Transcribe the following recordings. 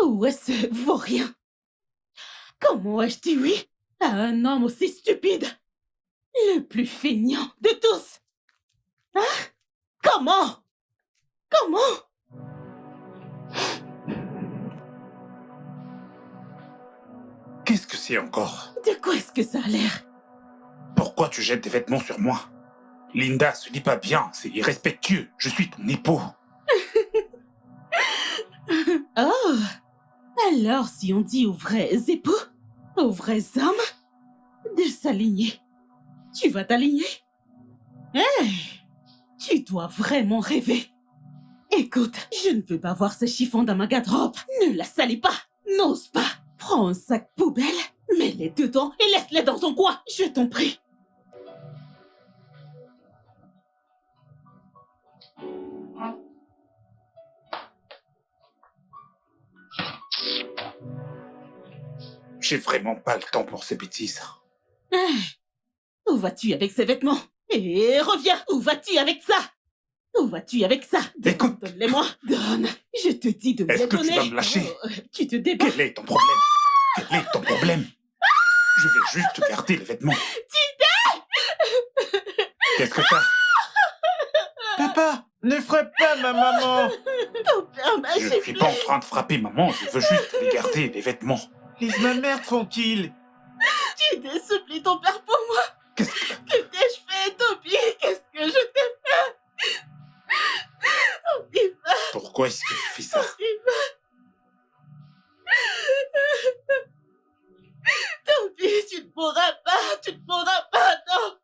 Où est ce vaurien? Comment ai-je dit oui à un homme aussi stupide? Le plus feignant de tous. Hein? Comment? Comment? Qu'est-ce que c'est encore? De quoi est-ce que ça a l'air? Pourquoi tu jettes des vêtements sur moi? Linda, ce n'est pas bien, c'est irrespectueux. Je suis ton époux. Oh! Alors si on dit aux vrais époux, aux vrais hommes, de s'aligner, tu vas t'aligner? Hey! Tu dois vraiment rêver. Écoute, je ne veux pas voir ce chiffon dans ma garde-robe. Ne la salis pas. N'ose pas. Prends un sac poubelle, mets-les dedans et laisse-les dans son coin. Je t'en prie. J'ai vraiment pas le temps pour ces bêtises. Hey! Où vas-tu avec ces vêtements? Et reviens. Où vas-tu avec ça? Où vas-tu avec ça? Écoute. Donne-les-moi. Donne. Je te dis de me Est-ce les que tu donner. vas me lâcher? Oh, tu te débats. Quel est ton problème? Quel est ton problème? Je vais juste garder les vêtements. Qu'est-ce que t'as? Papa, ne frappe pas ma maman. Ton père m'a Je ne suis pas en train de frapper maman, je veux juste les garder, les vêtements. Laisse ma mère tranquille. Je te supplie ton père pour moi. Qu'est-ce que... Que t'ai-je fait, Toby? Qu'est-ce que je t'ai fait? Oliver, Pourquoi est-ce que tu fais ça? Toby, tu ne pourras pas, non.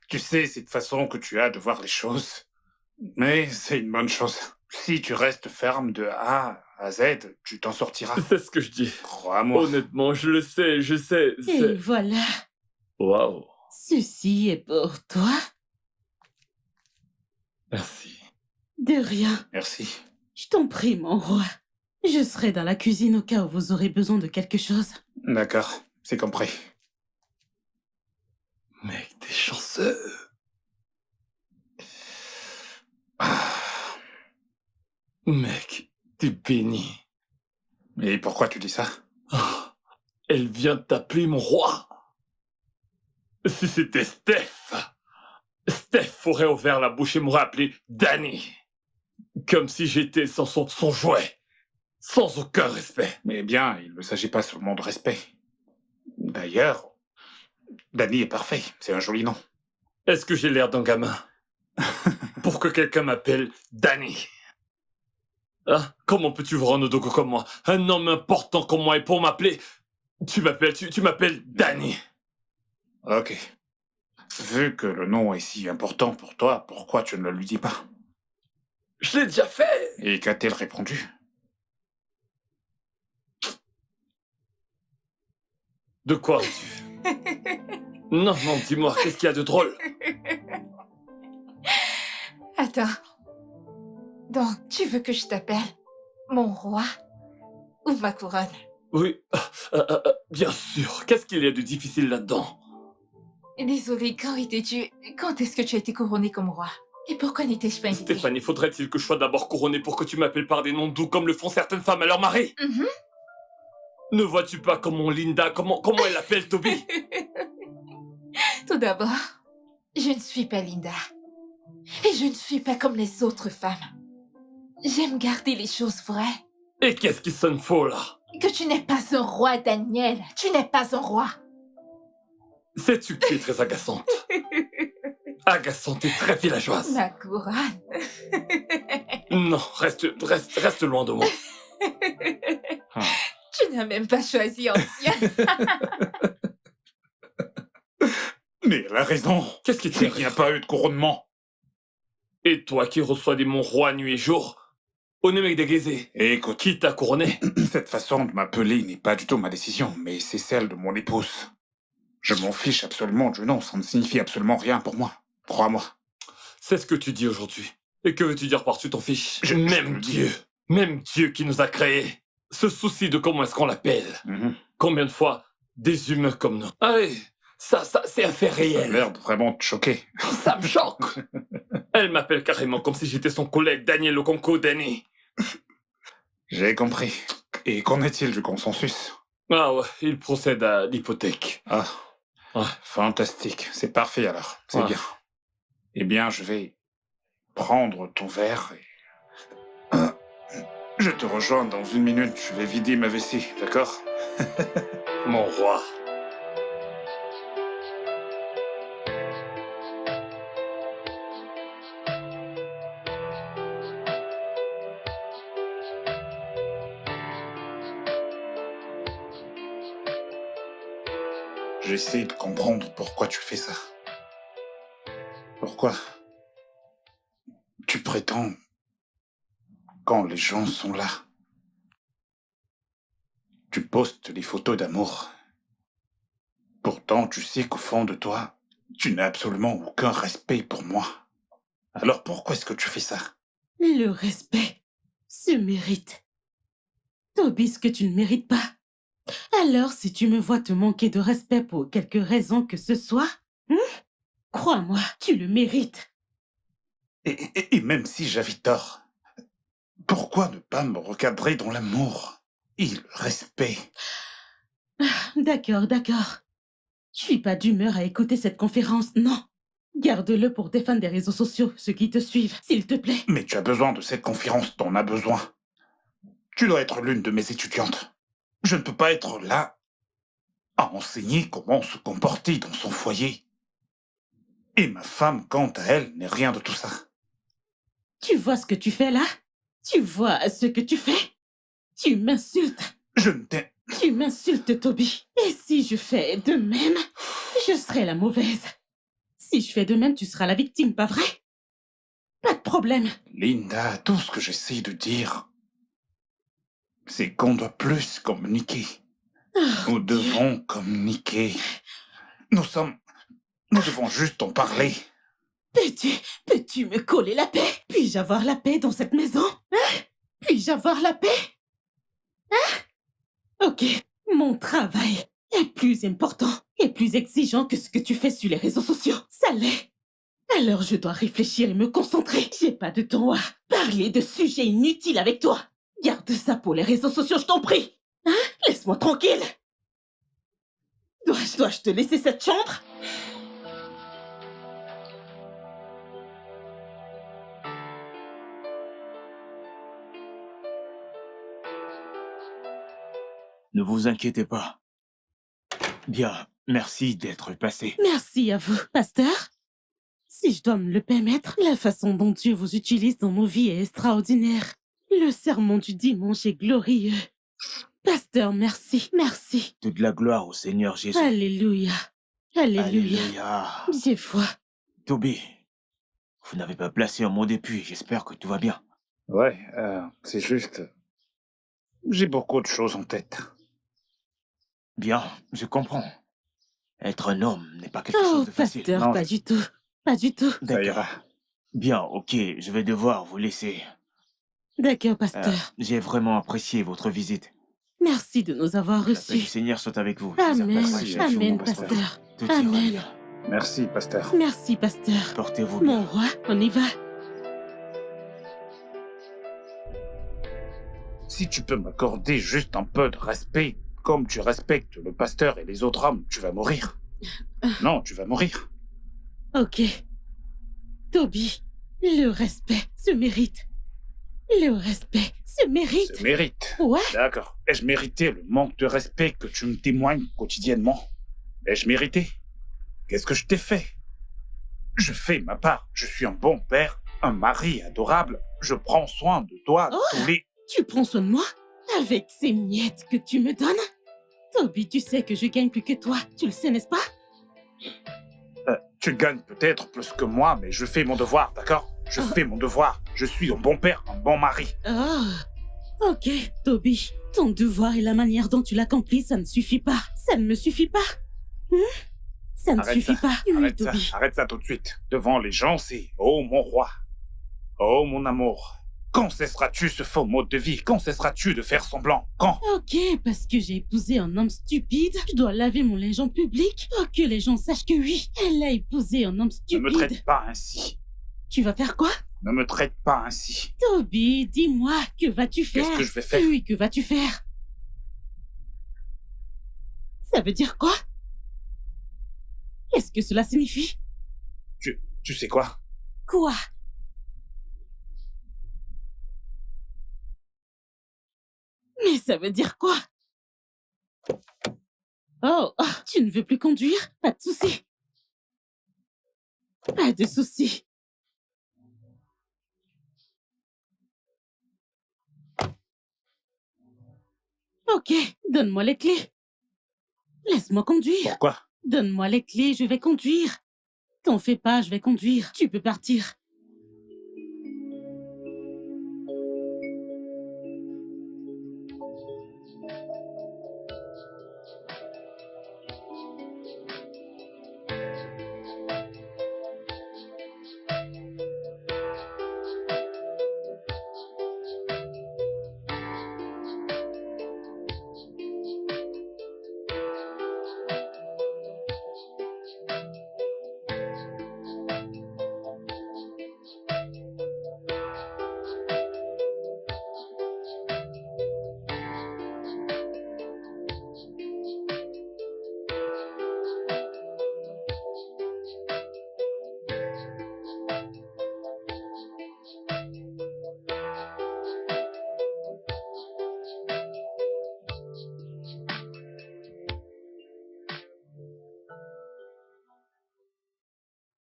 Tu sais, cette façon que tu as de voir les choses. Mais c'est une bonne chose. Si tu restes ferme de A à Z, tu t'en sortiras. C'est ce que je dis. Crois-moi. Honnêtement, je le sais, je sais. Et voilà. Waouh. Ceci est pour toi. Merci. De rien. Merci. Je t'en prie, mon roi. Je serai dans la cuisine au cas où vous aurez besoin de quelque chose. D'accord, c'est compris. Mec, t'es chanceux. Mec, t'es béni. Et pourquoi tu dis ça? Oh, elle vient de t'appeler mon roi. Si c'était Steph aurait ouvert la bouche et m'aurait appelé Danny. Comme si j'étais son jouet. Sans aucun respect. Eh bien, il ne s'agit pas seulement de respect. D'ailleurs, Danny est parfait, c'est un joli nom. Est-ce que j'ai l'air d'un gamin? Pour que quelqu'un m'appelle Danny. Hein? Comment peux-tu voir un odogo comme moi? Un homme important comme moi, et pour m'appeler... Tu m'appelles Danny. Ok. Vu que le nom est si important pour toi, pourquoi tu ne le lui dis pas? Je l'ai déjà fait. Et qu'a-t-elle répondu? De quoi as-tu? Non, dis-moi, qu'est-ce qu'il y a de drôle? Attends. Donc, tu veux que je t'appelle mon roi ou ma couronne? Oui, bien sûr. Qu'est-ce qu'il y a de difficile là-dedans? Désolée, quand est-ce que tu as été couronné comme roi? Et pourquoi n'étais-je pas invitée? Stéphanie, faudrait-il que je sois d'abord couronnée pour que tu m'appelles par des noms doux comme le font certaines femmes à leur mari? Ne vois-tu pas comment Linda, comment elle appelle Toby? Tout d'abord, je ne suis pas Linda. Et je ne suis pas comme les autres femmes. J'aime garder les choses vraies. Et qu'est-ce qui sonne faux, là? Que tu n'es pas un roi, Daniel. Tu n'es pas un roi. Sais-tu que tu es très agaçante? Agaçante et très villageoise. Ma couronne. Non, reste loin de moi. Tu n'as même pas choisi ancien. Mais elle a raison. Qu'est-ce qui Il n'y t'arrive? a pas eu de couronnement. Et toi qui reçois des mon roi nuit et jour, on est mec déguisé. Et écoute, Qui t'a couronné? cette façon de m'appeler n'est pas du tout ma décision, mais c'est celle de mon épouse. Je m'en fiche absolument du nom, ça ne signifie absolument rien pour moi. Crois-moi. C'est ce que tu dis aujourd'hui. Et que veux-tu dire par-dessus ton fiche? Je Même le dis. Même Dieu qui nous a créés, se soucie de comment est-ce qu'on l'appelle. Mhm. Combien de fois des humains comme nous? Allez, ça, c'est un fait Ça a réel. l'air de vraiment te choquer. Ça me choque. Elle m'appelle carrément comme si j'étais son collègue Daniel Okonko Dani. J'ai compris. Et qu'en est-il du consensus? Ah ouais, il procède à l'hypothèque. Ah, Ouais. fantastique. C'est parfait alors. C'est Ouais. bien. Eh bien, je vais prendre ton verre et... Je te rejoins dans 1 minute. Je vais vider ma vessie, d'accord? Mon roi. J'essaie de comprendre pourquoi tu fais ça. Pourquoi tu prétends quand les gens sont là. Tu postes les photos d'amour. Pourtant, tu sais qu'au fond de toi, tu n'as absolument aucun respect pour moi. Alors pourquoi est-ce que tu fais ça? Le respect se mérite. Toby, ce que tu ne mérites pas. Alors, si tu me vois te manquer de respect pour quelque raison que ce soit, crois-moi, tu le mérites. Et même si j'avais tort, pourquoi ne pas me recadrer dans l'amour et le respect? D'accord. Je suis pas d'humeur à écouter cette conférence, non. Garde-le pour tes fans des réseaux sociaux, ceux qui te suivent, s'il te plaît. Mais tu as besoin de cette conférence, t'en as besoin. Tu dois être l'une de mes étudiantes. Je ne peux pas être là à enseigner comment se comporter dans son foyer. Et ma femme, quant à elle, n'est rien de tout ça. Tu vois ce que tu fais là? Tu vois ce que tu fais? Tu m'insultes. Je ne t'ai... Tu m'insultes, Toby. Et si je fais de même, je serai la mauvaise. Si je fais de même, tu seras la victime, pas vrai? Pas de problème. Linda, tout ce que j'essaie de dire, c'est qu'on doit plus communiquer. Nous devons communiquer. Nous devons juste en parler. Peux-tu me coller la paix? Puis-je avoir la paix dans cette maison? Hein? Puis-je avoir la paix? Hein? Ok, mon travail est plus important et plus exigeant que ce que tu fais sur les réseaux sociaux. Ça l'est. Alors je dois réfléchir et me concentrer. J'ai pas de temps à parler de sujets inutiles avec toi. Garde ça pour les réseaux sociaux, je t'en prie. Hein? Laisse-moi tranquille. Dois-je te laisser cette chambre? Ne vous inquiétez pas. Bien, merci d'être passé. Merci à vous, pasteur. Si je dois me le permettre, la façon dont Dieu vous utilise dans nos vies est extraordinaire. Le sermon du dimanche est glorieux. Pasteur, merci. Toute la gloire au Seigneur Jésus. Alléluia. Alléluia. J'ai foi. Toby, vous n'avez pas placé un mot d'appui. J'espère que tout va bien. Ouais, c'est juste... J'ai beaucoup de choses en tête. Bien, je comprends. Être un homme n'est pas quelque Oh, chose de facile. pasteur, Non. pas du tout. Pas du tout. Ça D'accord. ira. Bien, ok, je vais devoir vous laisser. D'accord, pasteur. J'ai vraiment apprécié votre visite. Merci de nous avoir La paix du reçus. Seigneur soit avec vous. Amen. Merci, Amen, mon pasteur. Tout ira Amen. bien. Merci, pasteur. Merci, pasteur. Portez-vous bien. Mon roi, on y va. Si tu peux m'accorder juste un peu de respect, comme tu respectes le pasteur et les autres hommes, tu vas mourir. Non, tu vas mourir. Ok. Toby, le respect se mérite. Le respect se mérite. Se mérite. Ouais. D'accord. Ai-je mérité le manque de respect que tu me témoignes quotidiennement? Ai-je mérité? Qu'est-ce que je t'ai fait? Je fais ma part. Je suis un bon père, un mari adorable. Je prends soin de toi tous les... Tu prends soin de moi? Avec ces miettes que tu me donnes? Toby, tu sais que je gagne plus que toi. Tu le sais, n'est-ce pas? Tu gagnes peut-être plus que moi, mais je fais mon devoir, d'accord? Je fais mon devoir. Je suis un bon père, un bon mari. Oh, ok, Toby. Ton devoir et la manière dont tu l'accomplis, ça ne suffit pas. Ça ne me suffit pas. Ça ne suffit pas. Oui, Arrête Toby. ça, arrête ça tout de suite. Devant les gens, c'est « Oh mon roi, oh mon amour ». Quand cesseras-tu ce faux mode de vie? Quand cesseras-tu de faire semblant? Quand? Ok, parce que j'ai épousé un homme stupide, je dois laver mon linge en public pour que les gens sachent que oui, elle a épousé un homme Ne stupide. me traite pas ainsi. Tu vas faire quoi? Ne me traite pas ainsi. Toby, dis-moi, que vas-tu faire? Qu'est-ce que je vais faire? Oui, que vas-tu faire? Ça veut dire quoi? Qu'est-ce que cela signifie? Tu sais quoi? Quoi? Mais ça veut dire quoi? Oh, tu ne veux plus conduire? Pas de souci. Pas de souci. Ok, donne-moi les clés. Laisse-moi conduire. Pourquoi? Donne-moi les clés, je vais conduire. T'en fais pas, je vais conduire. Tu peux partir.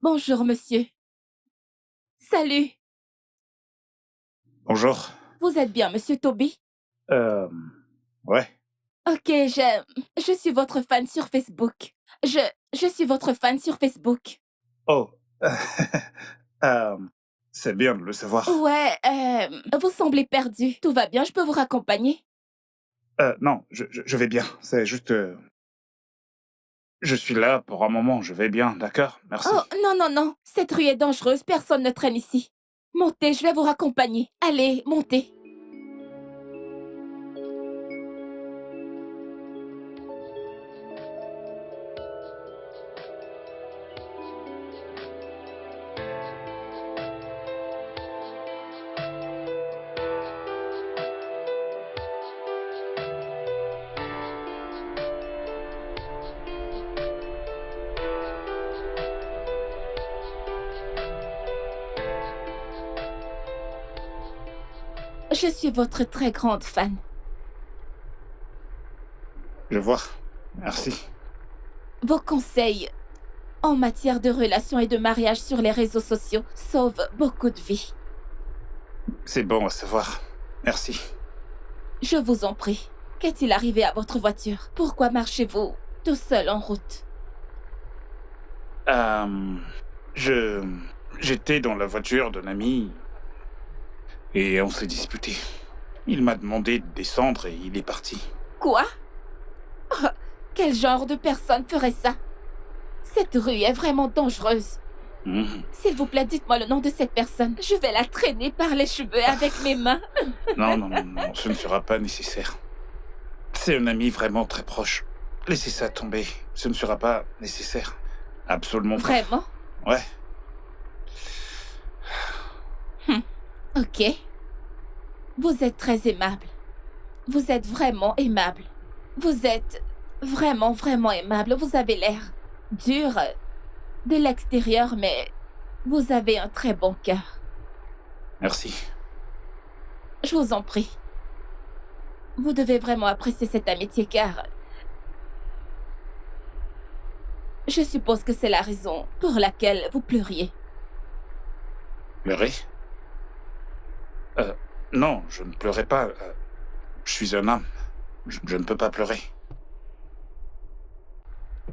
Bonjour, monsieur. Salut. Bonjour. Vous êtes bien, monsieur Toby? Ouais. Ok, je suis votre fan sur Facebook. Je suis votre fan sur Facebook. Oh. C'est bien de le savoir. Ouais, vous semblez perdu. Tout va bien, je peux vous raccompagner? Non, je vais bien. C'est juste... Je suis là pour un moment, je vais bien, d'accord? Merci. Oh, non, non, non. Cette rue est dangereuse, personne ne traîne ici. Montez, je vais vous raccompagner. Allez, montez. Je suis votre très grande fan. Je vois. Merci. Vos conseils en matière de relations et de mariage sur les réseaux sociaux sauvent beaucoup de vies. C'est bon à savoir. Merci. Je vous en prie. Qu'est-il arrivé à votre voiture? Pourquoi marchez-vous tout seul en route? J'étais dans la voiture d'un ami et on s'est disputé. Il m'a demandé de descendre et il est parti. Quoi? Oh, quel genre de personne ferait ça? Cette rue est vraiment dangereuse. S'il vous plaît, dites-moi le nom de cette personne. Je vais la traîner par les cheveux avec mes mains. Non, non, non, non, ce ne sera pas nécessaire. C'est un ami vraiment très proche. Laissez ça tomber. Ce ne sera pas nécessaire. Absolument pas. Vraiment? Ouais. Ok. Vous êtes très aimable. Vous êtes vraiment aimable. Vous êtes vraiment, vraiment aimable. Vous avez l'air dur de l'extérieur, mais vous avez un très bon cœur. Merci. Je vous en prie. Vous devez vraiment apprécier cette amitié car je suppose que c'est la raison pour laquelle vous pleuriez. Pleurer? Non, je ne pleurais pas. Je suis un homme. Je ne peux pas pleurer.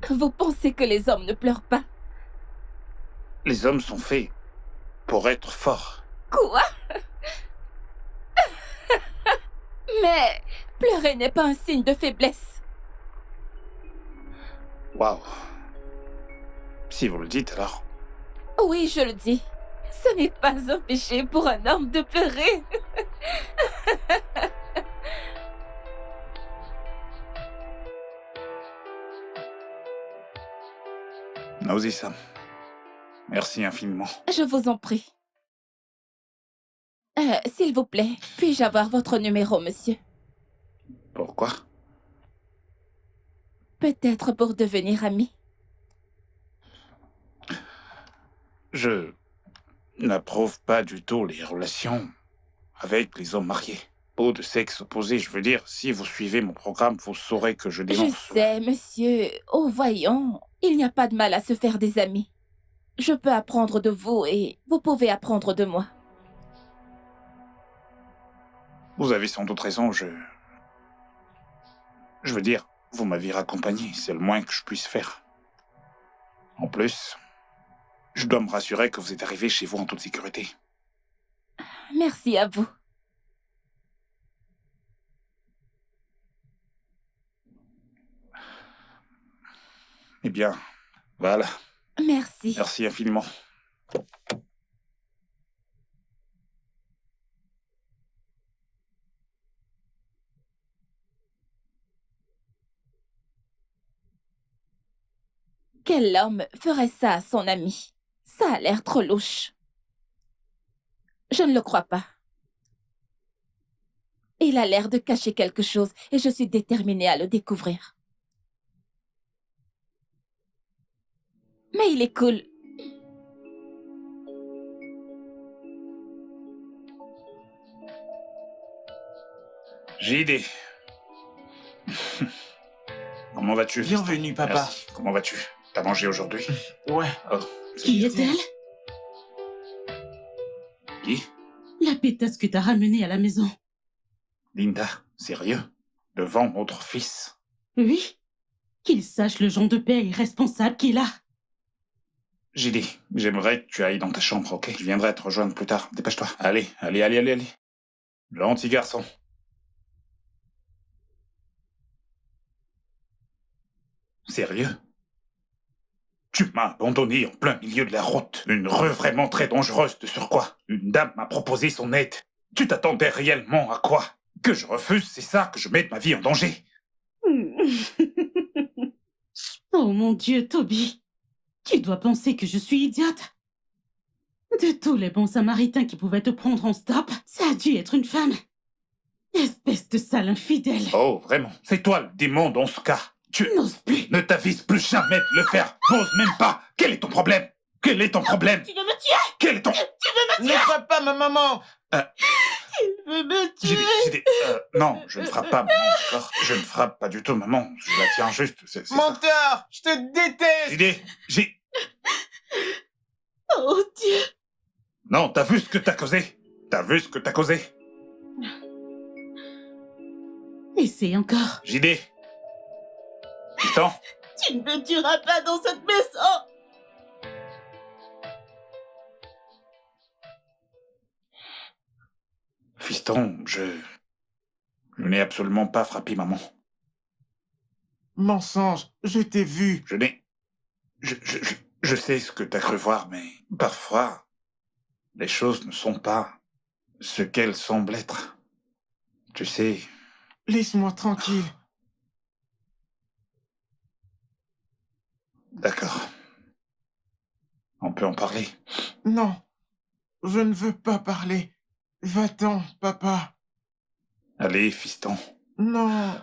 Vous pensez que les hommes ne pleurent pas? Les hommes sont faits pour être forts. Quoi? Mais pleurer n'est pas un signe de faiblesse. Waouh. Si vous le dites alors. Oui, je le dis. Ce n'est pas un péché pour un homme de pleurer. Naosi-san, merci infiniment. Je vous en prie. S'il vous plaît, puis-je avoir votre numéro, monsieur? Pourquoi? Peut-être pour devenir amis. Je n'approuve pas du tout les relations avec les hommes mariés. Ou de sexe opposé, je veux dire, si vous suivez mon programme, vous saurez que je Je dénonce. sais, monsieur. Oh, voyons. Il n'y a pas de mal à se faire des amis. Je peux apprendre de vous et vous pouvez apprendre de moi. Vous avez sans doute raison, je veux dire, vous m'avez raccompagné, c'est le moins que je puisse faire. En plus, je dois me rassurer que vous êtes arrivé chez vous en toute sécurité. Merci à vous. Eh bien, voilà. Merci. Merci infiniment. Quel homme ferait ça à son ami? Ça a l'air trop louche. Je ne le crois pas. Il a l'air de cacher quelque chose et je suis déterminée à le découvrir. Mais il est cool. JD. Comment vas-tu? Bienvenue, papa. Merci. Comment vas-tu? T'as mangé aujourd'hui? Ouais. Oh, Qui est-elle? Qui? La pétasse que t'as ramenée à la maison. Linda, sérieux? Devant notre fils? Oui. Qu'il sache le genre de père irresponsable qu'il a. JD, j'aimerais que tu ailles dans ta chambre, ok? Je viendrai te rejoindre plus tard. Dépêche-toi. Allez. Gentil garçon. Sérieux? Tu m'as abandonné en plein milieu de la route. Une rue vraiment très dangereuse de surcroît. Une dame m'a proposé son aide. Tu t'attendais réellement à quoi? Que je refuse, c'est ça, que je mette ma vie en danger? Oh mon Dieu, Toby. Tu dois penser que je suis idiote. De tous les bons samaritains qui pouvaient te prendre en stop, ça a dû être une femme. Espèce de sale infidèle. Oh, vraiment? C'est toi le démon dans ce cas. Tu N'ose plus. ne t'avises plus jamais de le faire. N'ose même pas. Quel est ton problème? Quel est ton problème? Tu veux me tuer? Quel est ton... Ne frappe pas ma maman! Tu veux me tuer? J'ai des... non, je ne frappe pas maman encore. Je ne frappe pas du tout maman. Je la tiens juste, c'est ça. Menteur! Je te déteste! J'ai... Oh Dieu. Non, t'as vu ce que t'as causé? T'as vu ce que t'as causé? Essaye encore. JD. Fiston. Tu ne me tueras pas dans cette maison. Fiston, je n'ai absolument pas frappé maman. Mensonge, je t'ai vu. Je n'ai... Je sais ce que t'as cru voir, mais parfois, les choses ne sont pas ce qu'elles semblent être. Tu sais... Laisse-moi tranquille. D'accord. On peut en parler. Non, je ne veux pas parler. Va-t'en, papa. Allez, fiston. Non.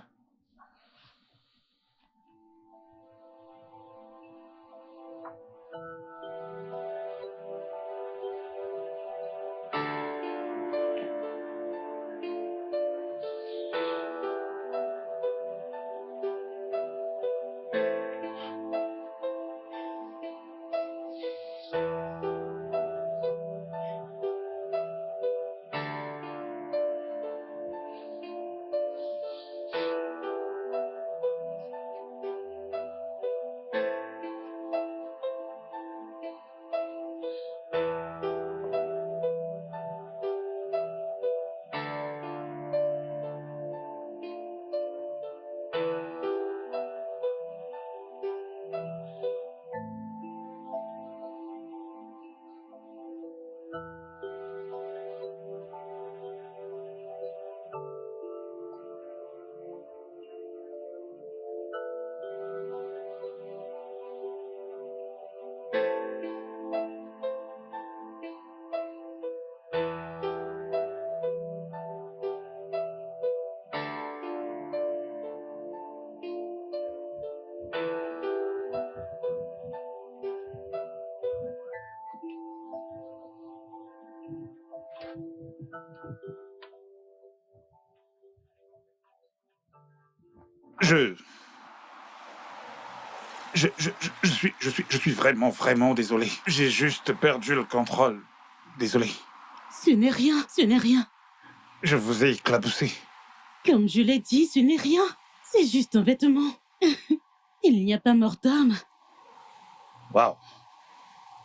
Je... Je suis vraiment, vraiment désolé. J'ai juste perdu le contrôle. Désolé. Ce n'est rien, ce n'est rien. Je vous ai éclaboussé. Comme je l'ai dit, ce n'est rien. C'est juste un vêtement. Il n'y a pas mort d'homme. Waouh.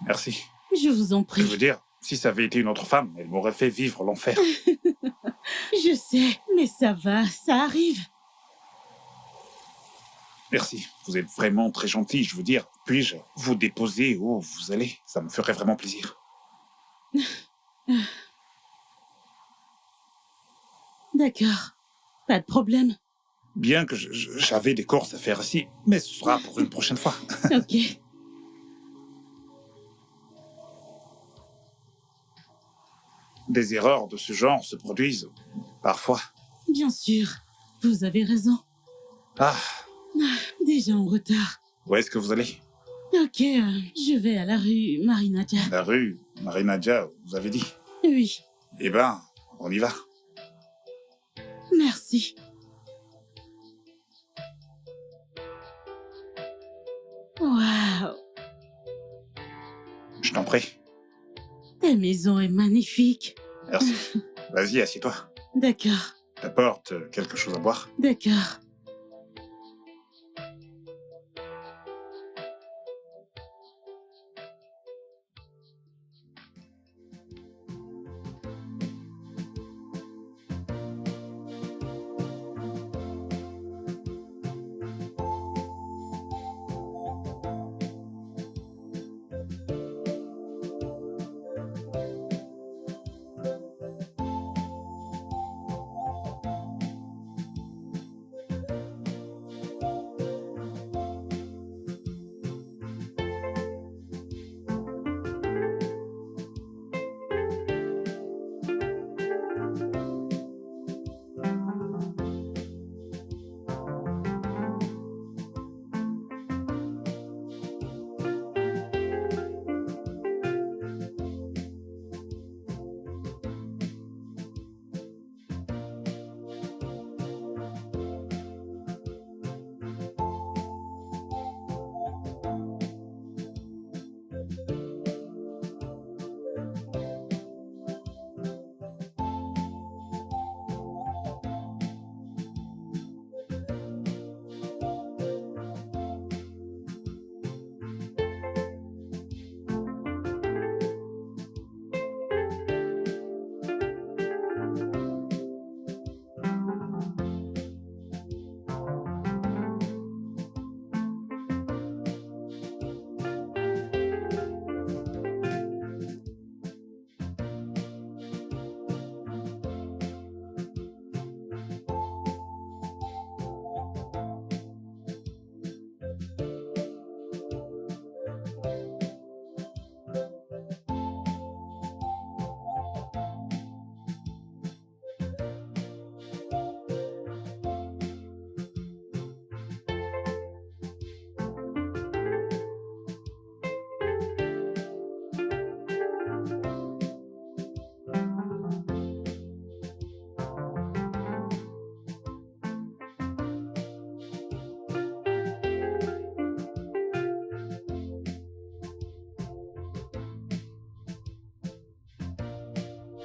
Merci. Je vous en Je prie. veux dire, si ça avait été une autre femme, elle m'aurait fait vivre l'enfer. Je sais, mais ça va, ça arrive. Merci. Vous êtes vraiment très gentil. Je veux dire, puis-je vous déposer où vous allez? Ça me ferait vraiment plaisir. D'accord. Pas de problème. Bien que j'avais des courses à faire ici, mais ce sera pour une prochaine fois. Ok. Des erreurs de ce genre se produisent parfois. Bien sûr. Vous avez raison. Ah, Déjà en retard. où est-ce que vous allez? Ok, je vais à la rue Marinadia. La rue Marinadia, vous avez dit. Oui, Eh ben, on y va. merci. Waouh, Je t'en prie. ta maison est magnifique. Merci. Vas-y, assieds-toi. D'accord, T'apportes quelque chose à boire? d'accord.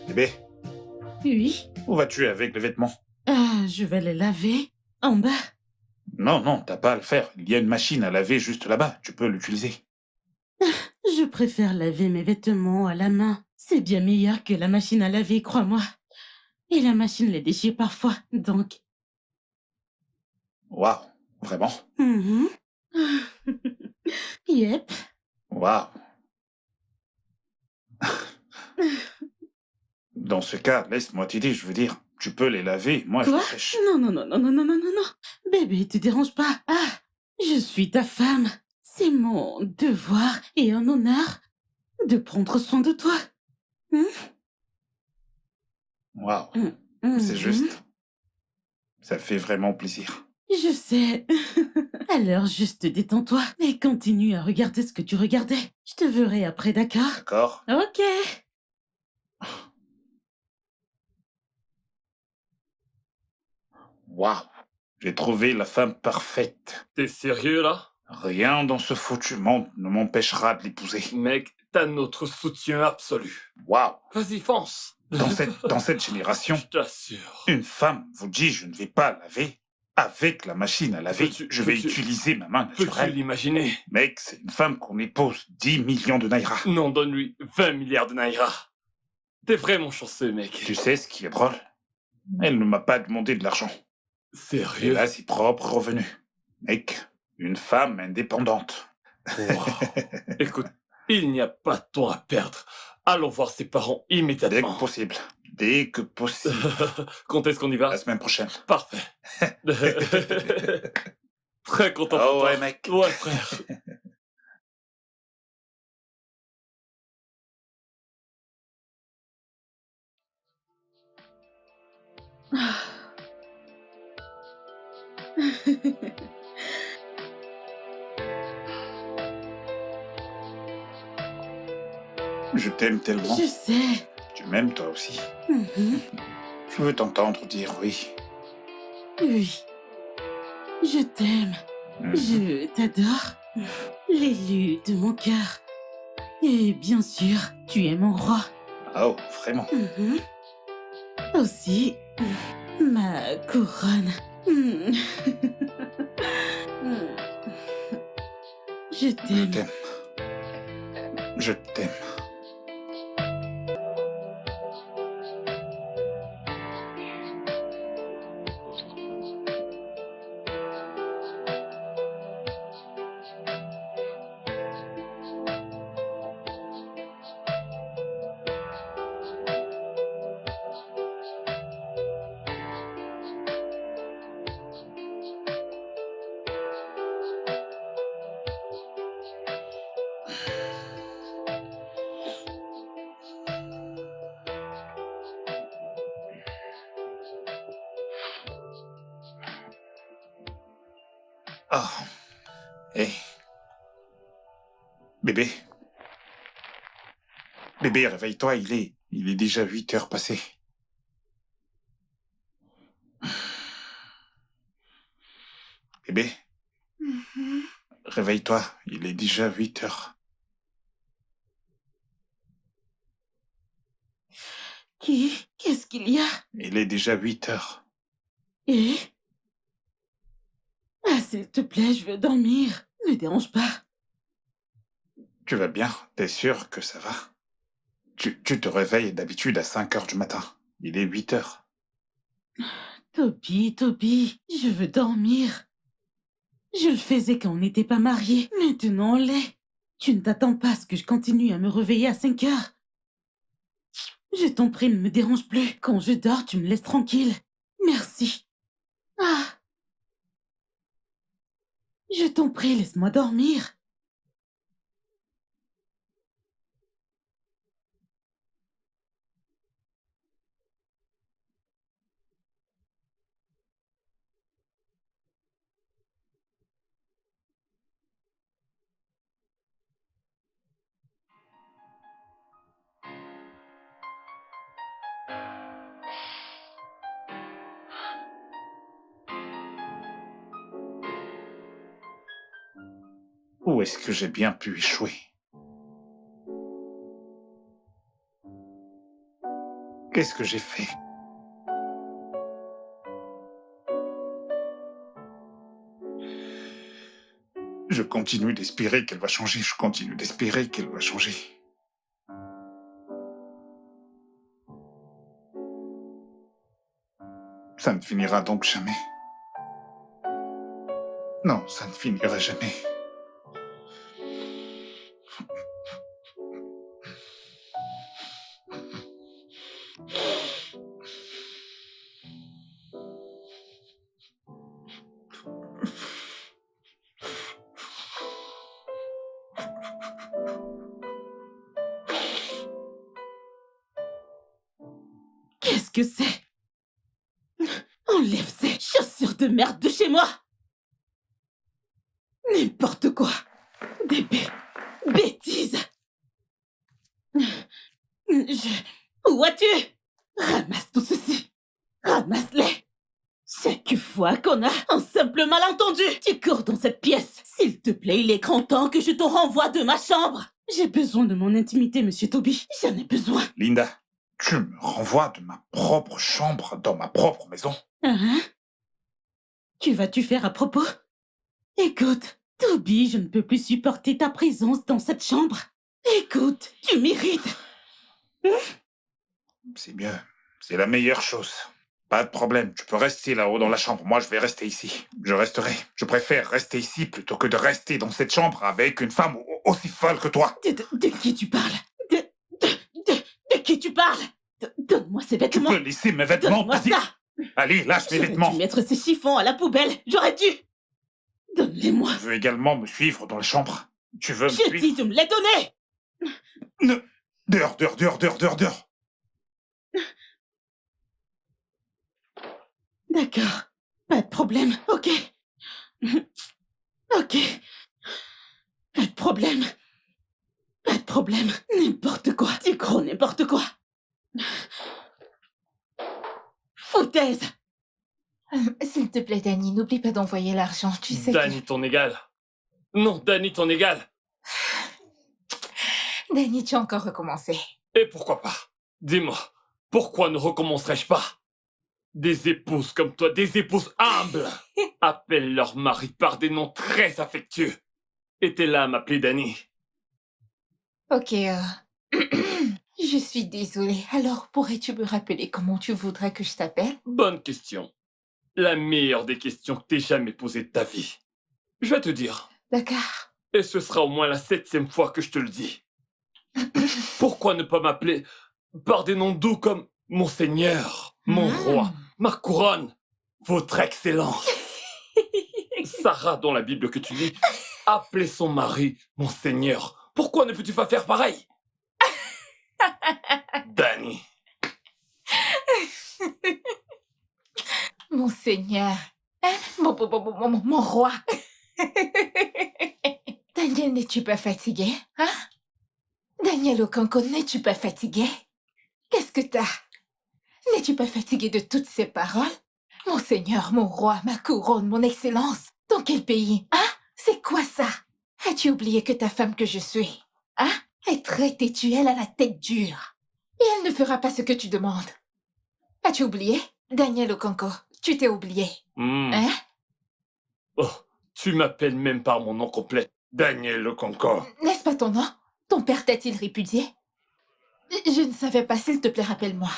Bébé, Oui, où vas-tu avec les vêtements? je vais les laver. En bas. Non, non, t'as pas à le faire. Il y a une machine à laver juste là-bas. Tu peux l'utiliser. Je préfère laver mes vêtements à la main. C'est bien meilleur que la machine à laver, crois-moi. Et la machine les déchire parfois, donc... Waouh, vraiment? Mhm. Yep. Waouh. Dans ce cas, laisse-moi t'aider, je veux dire. Tu peux les laver, moi je Quoi? les sèche. Non, non, non, non, non, non, non, non, non. Bébé, te dérange pas. Ah, je suis ta femme. C'est mon devoir et un honneur de prendre soin de toi. Waouh, Mhm. c'est juste. Ça fait vraiment plaisir. Je sais. Alors, juste détends-toi et continue à regarder ce que tu regardais. Je te verrai après, d'accord? D'accord? Ok. Waouh. J'ai trouvé la femme parfaite. T'es sérieux là? Rien dans ce foutu monde ne m'empêchera de l'épouser. Mec, t'as notre soutien absolu. Waouh! Vas-y, fonce. Dans cette génération, Je t'assure. une femme vous dit je ne vais pas laver. Avec la machine à laver, je vais utiliser ma main Peux-tu naturelle. l'imaginer? Mec, c'est une femme qu'on épouse 10 millions de naira. Non, donne-lui 20 milliards de naira. T'es vraiment chanceux, mec. Tu sais ce qui est drôle? Elle ne m'a pas demandé de l'argent. Et Sérieux? là, c'est propre revenu. Mec, une femme indépendante. Wow. Écoute, il n'y a pas de temps à perdre. Allons voir ses parents Dès immédiatement. que possible. Dès que possible. Quand est-ce qu'on y va? La semaine prochaine. Parfait. Très content pour Oh toi. ouais, mec. Ouais, frère. Je t'aime tellement. Je sais. Tu m'aimes toi aussi. Mhm. Je veux t'entendre dire oui. Oui. Je t'aime. Mhm. Je t'adore. L'élu de mon cœur. Et bien sûr, tu es mon roi. Oh, vraiment. Mhm. Aussi, ma couronne. Mhm. Je Je t'aime. t'aime. Je t'aime. Oh. Hé. Bébé. Bébé, réveille-toi, il est déjà 8 heures passées. Bébé, réveille-toi, il est déjà 8 heures. Qu'est-ce qu'il y a? Il est déjà 8 heures. Et? Ah, s'il te plaît, je veux dormir. Ne dérange pas. Tu vas bien? T'es sûr que ça va? Tu te réveilles d'habitude à 5 heures du matin. Il est 8 heures. Toby, je veux dormir. Je le faisais quand on n'était pas mariés. Maintenant, on l'est. Tu ne t'attends pas à ce que je continue à me réveiller à 5 heures. Je t'en prie, ne me dérange plus. Quand je dors, tu me laisses tranquille. Merci. Ah. Je t'en prie, laisse-moi dormir. Où est-ce que j'ai bien pu échouer? Qu'est-ce que j'ai fait? Je continue d'espérer qu'elle va changer. Je continue d'espérer qu'elle va changer. Ça ne finira donc jamais. Non, ça ne finira jamais. Qu'est-ce que c'est? Enlève ces chaussures de merde de chez moi! N'importe quoi! Des bêtises! Où vas-tu? Ramasse tout ceci! Ramasse-les! Chaque fois qu'on a un simple malentendu, tu cours dans cette pièce. S'il te plaît, il est grand temps que je te renvoie de ma chambre. J'ai besoin de mon intimité, Monsieur Toby. J'en ai besoin. Linda, tu me renvoies de ma propre chambre dans ma propre maison? Hein? Que vas-tu faire à propos? Écoute, Toby, je ne peux plus supporter ta présence dans cette chambre. Écoute, tu m'irrites. C'est mieux. C'est la meilleure chose. Pas de problème, tu peux rester là-haut dans la chambre. Moi, je vais rester ici. Je resterai. Je préfère rester ici plutôt que de rester dans cette chambre avec une femme aussi folle que toi. De qui tu parles? De qui tu parles? Donne-moi ces Tu vêtements. peux laisser mes vêtements, Donne-moi vas-y. ça. Allez, lâche mes J'aurais vêtements. dû mettre ces chiffons à la poubelle. J'aurais dû. Donne-les-moi. Tu veux également me suivre dans la chambre? Tu veux me Je suivre? dis de me les donner. Dehors, dehors, dehors, dehors, dehors, dehors. D'accord. Pas de problème, ok. Ok. Pas de problème. Pas de problème. N'importe quoi. Tu crois n'importe quoi. Foutaise. S'il te plaît, Danny, n'oublie pas d'envoyer l'argent. Tu sais Danny, ton égal. Non, Danny, ton égal. que... Danny, tu as encore recommencé. Et pourquoi pas? Dis-moi, pourquoi ne recommencerais-je pas? Des épouses comme toi, des épouses humbles, appellent leur mari par des noms très affectueux. Et t'es là à m'appeler Danny. Ok, je suis désolée. Alors, pourrais-tu me rappeler comment tu voudrais que je t'appelle? Bonne question. La meilleure des questions que t'aies jamais posées de ta vie. Je vais te dire. D'accord. Et ce sera au moins la 7e fois que je te le dis. Pourquoi ne pas m'appeler par des noms doux comme Monseigneur, mon roi, ma couronne, votre excellence? Sarah, dans la Bible que tu lis, appelait son mari Monseigneur. Pourquoi ne peux-tu pas faire pareil? Danny. Mon Seigneur. Hein? Mon roi. Daniel, n'es-tu pas fatigué? Hein? Daniel Okonkwo, n'es-tu pas fatigué? Qu'est-ce que t'as? N'es-tu pas fatigué de toutes ces paroles? Mon Seigneur, mon roi, ma couronne, mon excellence. Dans quel pays? Hein? C'est quoi ça? As-tu oublié que ta femme que je suis? Hein? Est très têtue, elle a la tête dure. Et elle ne fera pas ce que tu demandes. As-tu oublié? Daniel Okonkwo, tu t'es oublié. Hein? Oh, tu m'appelles même par mon nom complet. Daniel Okonkwo. N'est-ce pas ton nom? Ton père t'a-t-il répudié? Je ne savais pas, s'il te plaît, rappelle-moi.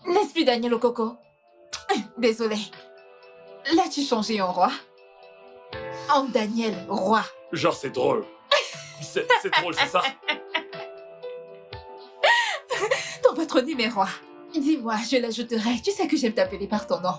N'est-ce plus Daniel Okonkwo? Désolée. L'as-tu changé en roi? En Daniel, roi. Genre, c'est drôle. C'est drôle, c'est ça? Ton patronyme est roi. Dis-moi, je l'ajouterai. Tu sais que j'aime t'appeler par ton nom.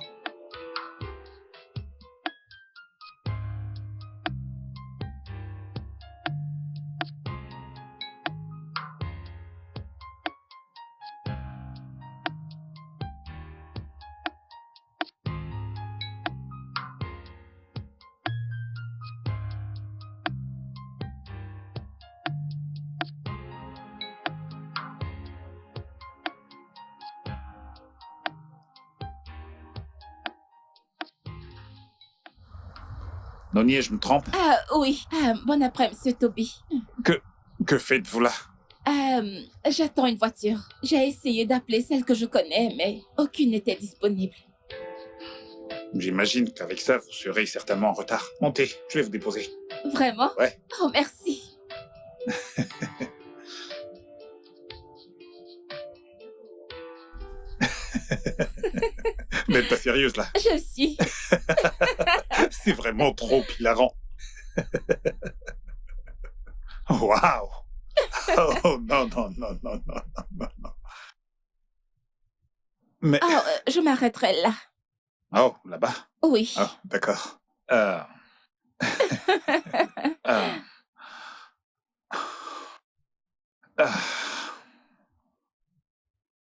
Nonier, je me trompe? Ah oui, bon après, Monsieur Toby. Que faites-vous là? J'attends une voiture. J'ai essayé d'appeler celle que je connais, mais aucune n'était disponible. J'imagine qu'avec ça, vous serez certainement en retard. Montez, je vais vous déposer. Vraiment? Ouais. Oh, merci. Vous n'êtes pas sérieuse là? Je le suis. C'est vraiment trop hilarant. Waouh! Oh non, non, non, non, non, non, non. Mais... Oh, je m'arrêterai là. Oh, là-bas? Oui. Oh, d'accord.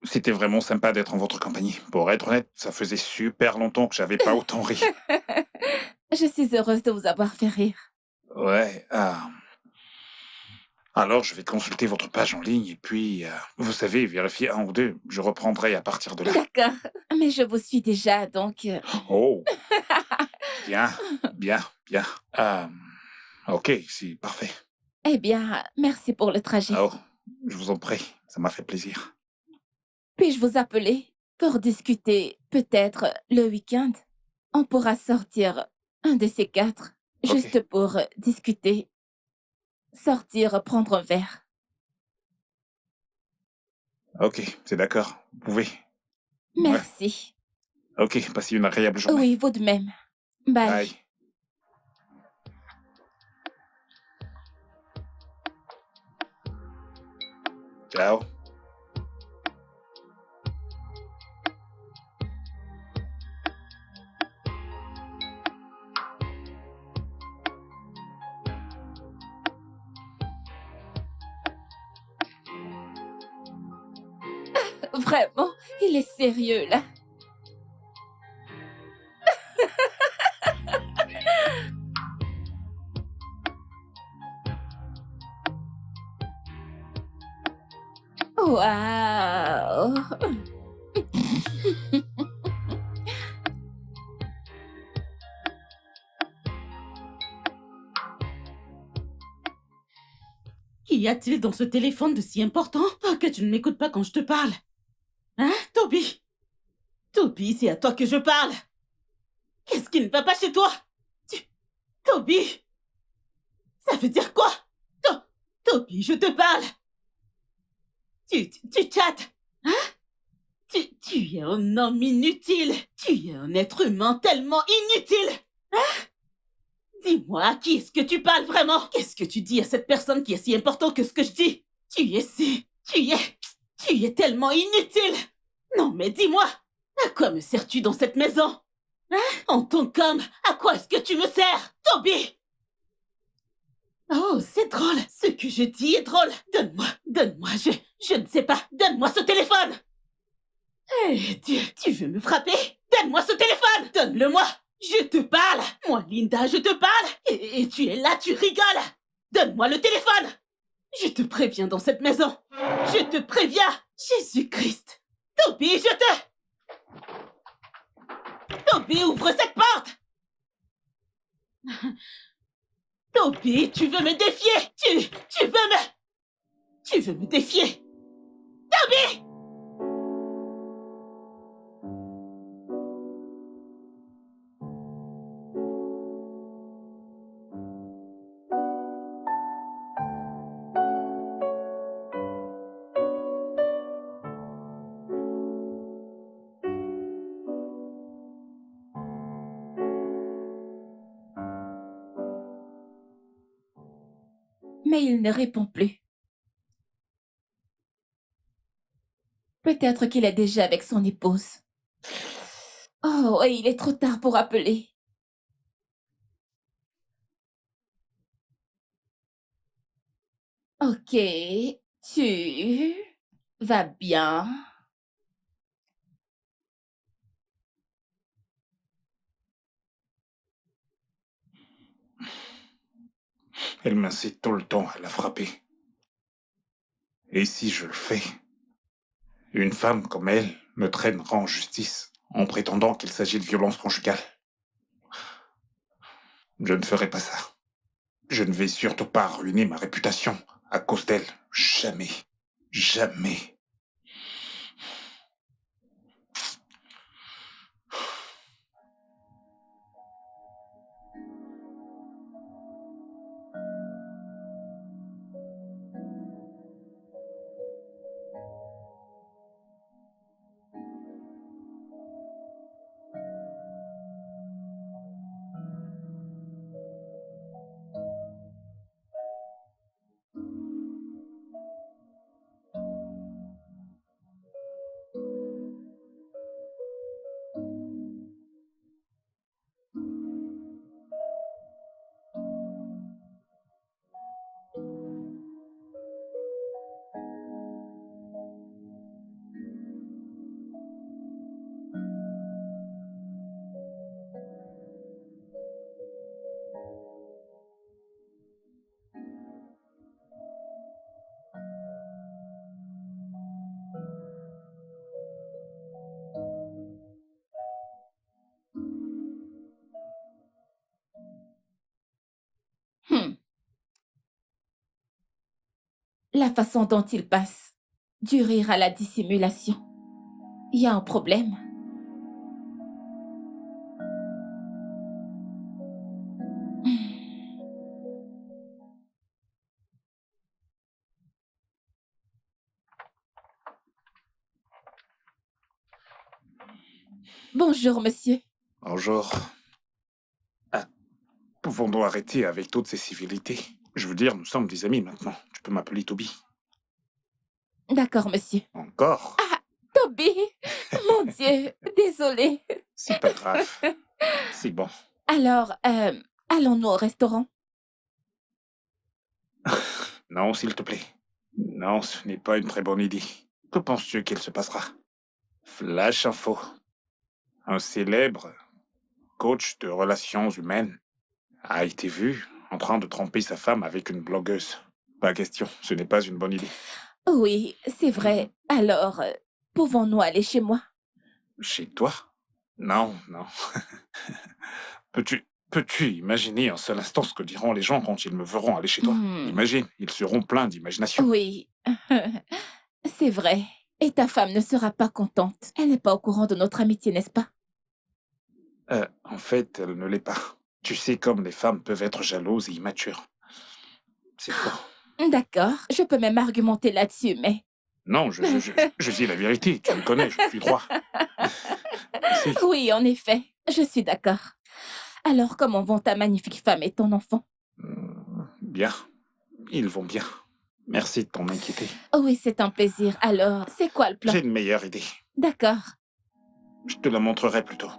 C'était vraiment sympa d'être en votre compagnie. Pour être honnête, ça faisait super longtemps que j'avais pas autant ri. Je suis heureuse de vous avoir fait rire. Ouais, Alors, je vais consulter votre page en ligne et puis, vous savez, vérifier un ou deux. Je reprendrai à partir de là. D'accord. Mais je vous suis déjà, donc... Oh, bien, bien, bien. Ok, c'est parfait. Eh bien, merci pour le trajet. Oh, je vous en prie, ça m'a fait plaisir. Puis-je vous appeler pour discuter, peut-être, le week-end? On pourra sortir un de ces quatre, Ok. juste pour discuter, sortir, prendre un verre. Ok, c'est d'accord. Vous pouvez. Ouais. Merci. Ok, passez une agréable journée. Oui, vous de même. Bye. Bye. Ciao. Vraiment, il est sérieux, là. Waouh! Qu'y a-t-il dans ce téléphone de si important que tu ne m'écoutes pas quand je te parle? Hein, Toby? Toby, c'est à toi que je parle. Qu'est-ce qui ne va pas chez toi? Toby? Ça veut dire quoi? Toby, je te parle. Tu chattes. Hein? Tu es un homme inutile. Tu es un être humain tellement inutile. Hein? Dis-moi, à qui est-ce que tu parles vraiment? Qu'est-ce que tu dis à cette personne qui est si importante que ce que je dis? Tu es tellement inutile. Non, mais dis-moi, à quoi me sers-tu dans cette maison? Hein? En tant qu'homme, à quoi est-ce que tu me sers, Toby? Oh, c'est drôle. Ce que je dis est drôle. Donne-moi, je ne sais pas. Donne-moi ce téléphone. Eh Dieu, tu veux me frapper? Donne-moi ce téléphone. Donne-le-moi. Je te parle. Moi, Linda, je te parle. Et tu es là, tu rigoles. Donne-moi le téléphone. Je te préviens dans cette maison. Je te préviens. Jésus-Christ. Toby, Toby, ouvre cette porte. Toby, tu veux me défier? Tu veux me défier? Toby! Mais il ne répond plus. Peut-être qu'il est déjà avec son épouse. Oh, et il est trop tard pour appeler. Ok, tu vas bien? Elle m'incite tout le temps à la frapper. Et si je le fais, une femme comme elle me traînera en justice en prétendant qu'il s'agit de violence conjugale. Je ne ferai pas ça. Je ne vais surtout pas ruiner ma réputation à cause d'elle. Jamais. Jamais. la façon dont il passe du rire à la dissimulation. Il y a un problème. Bonjour, monsieur. Bonjour. Ah, pouvons-nous arrêter avec toutes ces civilités? Je veux dire, nous sommes des amis maintenant. Tu peux m'appeler Toby. D'accord, monsieur. Encore? Toby! Mon Dieu, désolée. C'est pas grave. C'est bon. Alors, allons-nous au restaurant? Non, s'il te plaît. Non, ce n'est pas une très bonne idée. Que penses-tu qu'il se passera? Flash info. Un célèbre coach de relations humaines a été vu en train de tromper sa femme avec une blogueuse. Pas question, ce n'est pas une bonne idée. Oui, c'est vrai. Alors, pouvons-nous aller chez moi? Chez toi? Non, non. Peux-tu imaginer un seul instant ce que diront les gens quand ils me verront aller chez toi? Imagine, ils seront pleins d'imagination. Oui, c'est vrai. Et ta femme ne sera pas contente. Elle n'est pas au courant de notre amitié, n'est-ce pas? En fait, elle ne l'est pas. Tu sais comme les femmes peuvent être jalouses et immatures. C'est faux. D'accord, je peux même argumenter là-dessus, mais... Non, je dis la vérité. Tu me connais, je suis droit. Si. Oui, en effet, je suis d'accord. Alors, comment vont ta magnifique femme et ton enfant? Bien. Ils vont bien. Merci de t'en inquiéter. Oui, c'est un plaisir. Alors, c'est quoi le plan? J'ai une meilleure idée. D'accord. Je te la montrerai plus tôt.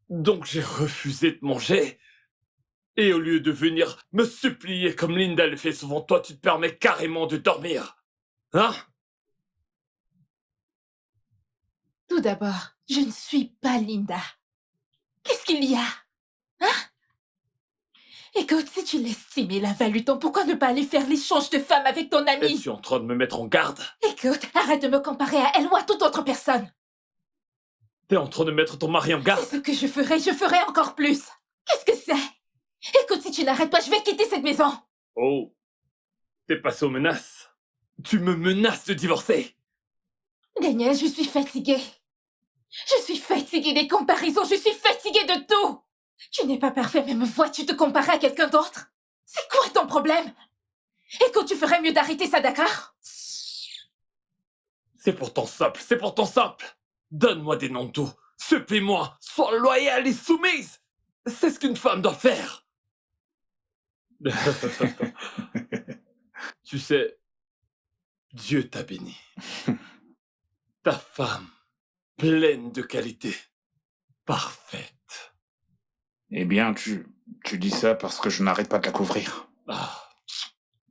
Donc j'ai refusé de manger. Et au lieu de venir me supplier comme Linda le fait souvent, toi tu te permets carrément de dormir. Hein? Tout d'abord, je ne suis pas Linda. Qu'est-ce qu'il y a? Hein? Écoute, si tu l'estimes et la values tant, pourquoi ne pas aller faire l'échange de femmes avec ton ami? Es-tu en train de me mettre en garde? Écoute, arrête de me comparer à elle ou à toute autre personne. T'es en train de mettre ton mari en garde? C'est ce que je ferai encore plus. Qu'est-ce que c'est? Écoute, si tu n'arrêtes pas, je vais quitter cette maison. Oh, t'es passé aux menaces. Tu me menaces de divorcer. Daniel, je suis fatiguée. Je suis fatiguée des comparaisons, je suis fatiguée de tout. Tu n'es pas parfait, mais me vois-tu te comparer à quelqu'un d'autre? C'est quoi ton problème? Écoute, tu ferais mieux d'arrêter ça, d'accord? C'est pourtant simple, c'est pourtant simple. Donne-moi des noms doux. Supplie-moi, sois loyale et soumise. C'est ce qu'une femme doit faire. Tu sais, Dieu t'a béni. Ta femme, pleine de qualités, parfaite. Eh bien, tu dis ça parce que je n'arrête pas de la couvrir. Ah,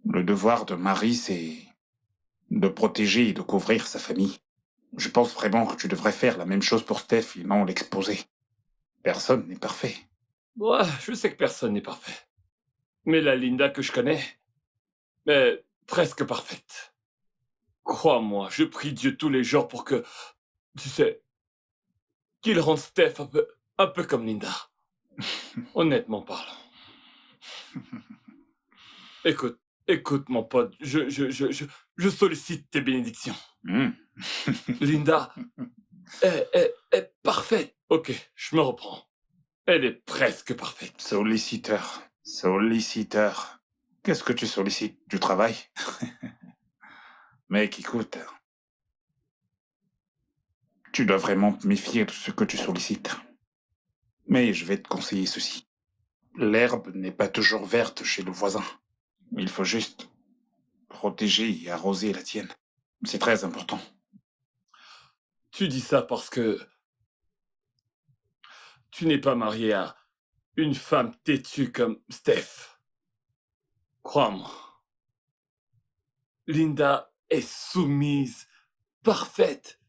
Le devoir de mari, c'est de protéger et de couvrir sa famille. Je pense vraiment que tu devrais faire la même chose pour Steph et non l'exposer. Personne n'est parfait. ouais, je sais que personne n'est parfait. Mais la Linda que je connais est presque parfaite. Crois-moi, je prie Dieu tous les jours pour que, tu sais, qu'il rende Steph un peu comme Linda. Honnêtement parlant. Écoute, mon pote, je sollicite tes bénédictions. Linda est parfaite. Ok, je me reprends. Elle est presque parfaite. Solliciteur. Qu'est-ce que tu sollicites? Du travail? Mec, écoute. Tu dois vraiment te méfier de ce que tu sollicites. Mais je vais te conseiller ceci. L'herbe n'est pas toujours verte chez le voisin. Il faut juste protéger et arroser la tienne. C'est très important. Tu dis ça parce que tu n'es pas marié à une femme têtue comme Steph. Crois-moi. Linda est soumise, parfaite.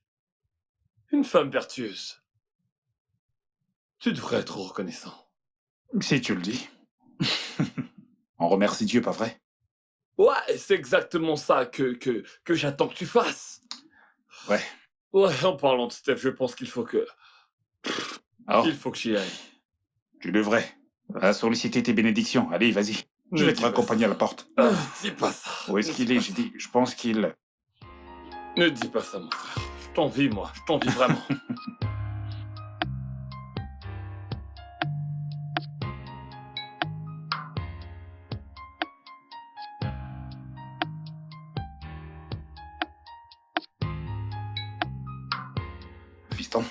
Une femme vertueuse. Tu devrais être reconnaissant. Si tu le dis. On remercie Dieu, pas vrai? Ouais, c'est exactement ça que j'attends que tu fasses. Ouais. Ouais, en parlant de Steph, je pense qu'il faut que... Alors, Il faut que j'y aille. tu devrais. Va solliciter tes bénédictions. Allez, vas-y. Je Ne vais dis te pas raccompagner à la porte. Ah, dis pas ça. Où est-ce Ne qu'il dis est? pas J'ai ça. dit, je pense qu'il... Ne dis pas ça, mon frère. Je t'envie, moi. Je t'envie vraiment. Fiston.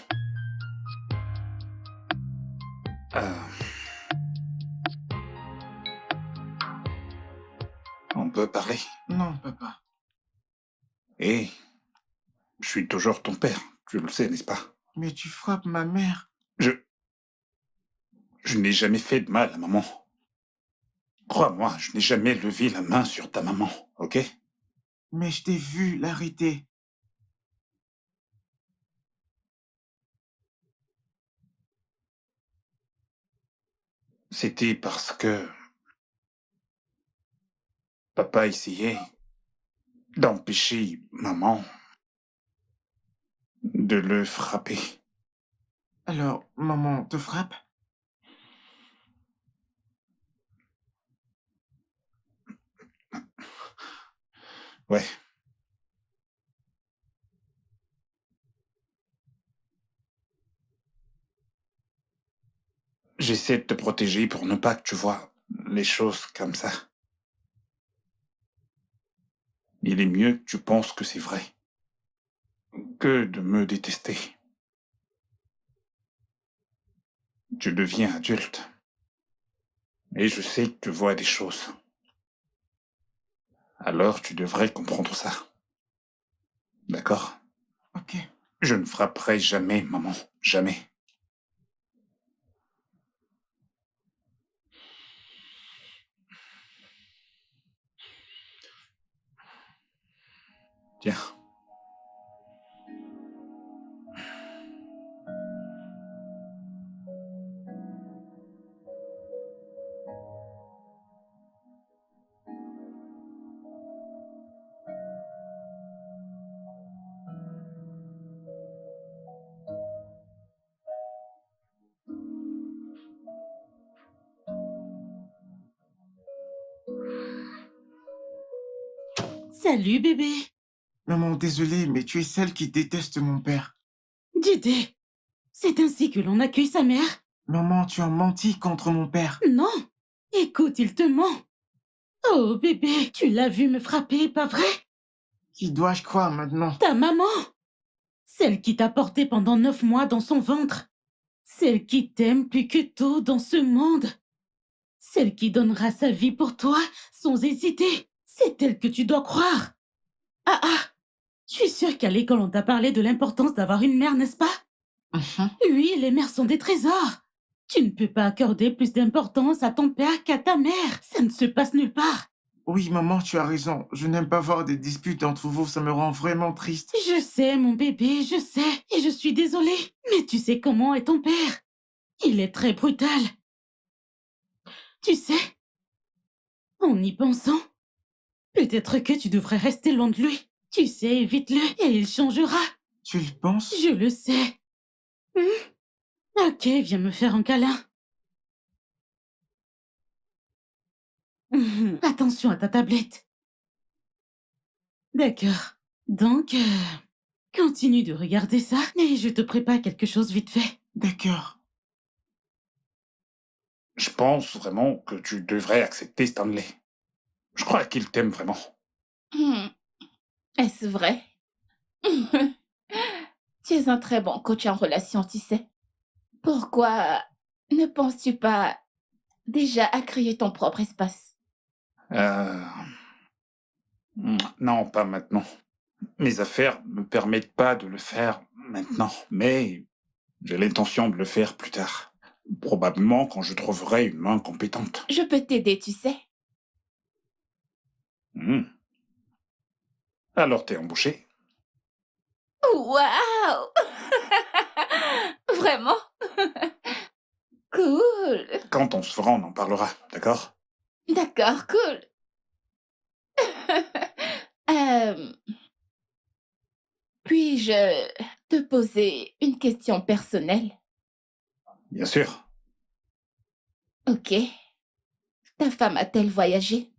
On peut parler? Non, papa. Et je suis toujours ton père. Tu le sais, n'est-ce pas? Mais tu frappes ma mère. Je n'ai jamais fait de mal à maman. Crois-moi, je n'ai jamais levé la main sur ta maman, ok? Mais je t'ai vu l'arrêter. C'était parce que papa essayait d'empêcher maman de le frapper. Alors, maman te frappe? Ouais. J'essaie de te protéger pour ne pas que tu vois les choses comme ça. Il est mieux que tu penses que c'est vrai que de me détester. Tu deviens adulte. Et je sais que tu vois des choses. Alors tu devrais comprendre ça. D'accord? Ok. Je ne frapperai jamais, maman. Jamais. Tiens. Salut, bébé. Maman, désolé, mais tu es celle qui déteste mon père. Jidé, c'est ainsi que l'on accueille sa mère? Maman, tu as menti contre mon père. Non. Écoute, il te ment. Oh, bébé, tu l'as vu me frapper, pas vrai? Qui dois-je croire maintenant? Ta maman. Celle qui t'a porté pendant 9 mois dans son ventre. Celle qui t'aime plus que tout dans ce monde. Celle qui donnera sa vie pour toi sans hésiter. C'est elle que tu dois croire. Ah ah, je suis sûre qu'à l'école on t'a parlé de l'importance d'avoir une mère, n'est-ce pas? Mhm. Oui, les mères sont des trésors. Tu ne peux pas accorder plus d'importance à ton père qu'à ta mère. Ça ne se passe nulle part. Oui, maman, tu as raison. Je n'aime pas voir des disputes entre vous, ça me rend vraiment triste. Je sais, mon bébé, je sais. Et je suis désolée. Mais tu sais comment est ton père. Il est très brutal. Tu sais, en y pensant, peut-être que tu devrais rester loin de lui. Tu sais, évite-le et il changera. Tu le penses? Je le sais. Ok, viens me faire un câlin. Attention à ta tablette. D'accord. Donc, continue de regarder ça et je te prépare quelque chose vite fait. D'accord. Je pense vraiment que tu devrais accepter Stanley. Je crois qu'il t'aime vraiment. Hmm. Est-ce vrai? Tu es un très bon coach en relation, tu sais. Pourquoi ne penses-tu pas déjà à créer ton propre espace? Non, pas maintenant. Mes affaires ne me permettent pas de le faire maintenant, mais j'ai l'intention de le faire plus tard. Probablement quand je trouverai une main compétente. Je peux t'aider, tu sais. Hmm. Alors t'es embauché? Waouh! Vraiment? Cool. Quand Quand on se fera, on en parlera, d'accord? D'accord, cool. Euh, Puis-je te poser une question personnelle? Bien sûr. Ok. Ta femme a-t-elle voyagé?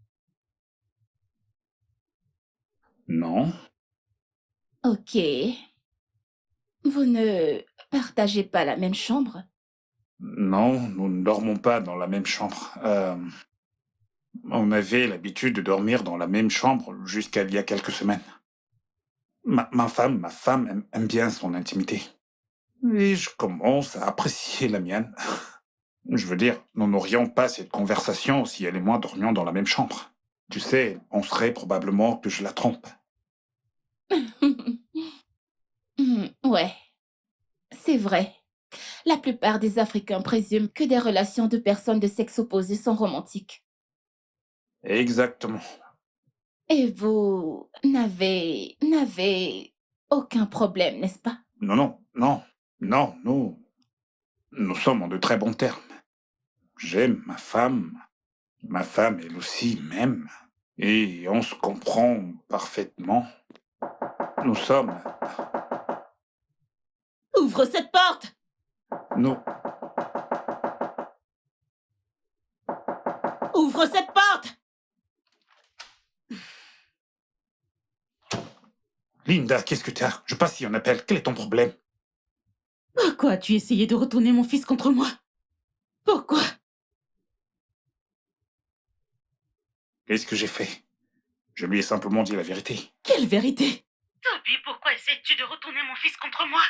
Non. Ok. Vous ne partagez pas la même chambre? Non, nous ne dormons pas dans la même chambre. On avait l'habitude de dormir dans la même chambre jusqu'à il y a quelques semaines. Ma femme aime bien son intimité. Et je commence à apprécier la mienne. Je veux dire, nous n'aurions pas cette conversation si elle et moi dormions dans la même chambre. Tu sais, on serait probablement que je la trompe. Ouais, c'est vrai. La plupart des Africains présument que des relations de personnes de sexe opposé sont romantiques. Exactement. Et vous n'avez aucun problème, n'est-ce pas? Non, nous sommes en de très bons termes. J'aime ma femme elle aussi m'aime, et on se comprend parfaitement. Nous sommes, Ouvre cette porte! nous, Ouvre cette porte! Linda, qu'est-ce que t'as? Je passe si on appelle, quel est ton problème? Pourquoi as-tu essayé de retourner mon fils contre moi? Pourquoi? Qu'est-ce que j'ai fait? Je lui ai simplement dit la vérité. Quelle vérité? Toby, pourquoi essayes-tu de retourner mon fils contre moi?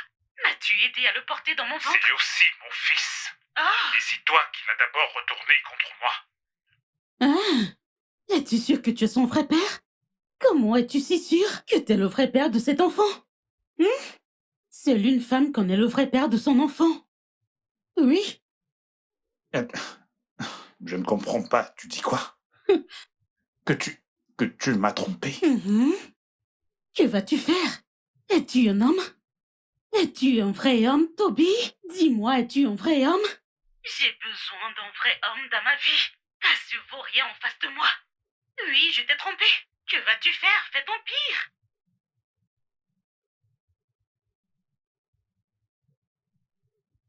M'as-tu aidé à le porter dans mon ventre? C'est aussi mon fils. Ah! Et c'est toi qui l'as d'abord retourné contre moi. Ah! Es-tu sûr que tu es son vrai père? Comment es-tu si sûr que t'es le vrai père de cet enfant? Seule une femme connaît le vrai père de son enfant. Oui? Je ne comprends pas, tu dis quoi? Que tu m'as trompé. Mhm. Que vas-tu faire? Es-tu un homme? Es-tu un vrai homme, Toby? Dis-moi, es-tu un vrai homme? J'ai besoin d'un vrai homme dans ma vie. Pas ce vaurien en face de moi. Oui, je t'ai trompé. Que vas-tu faire? Fais ton pire.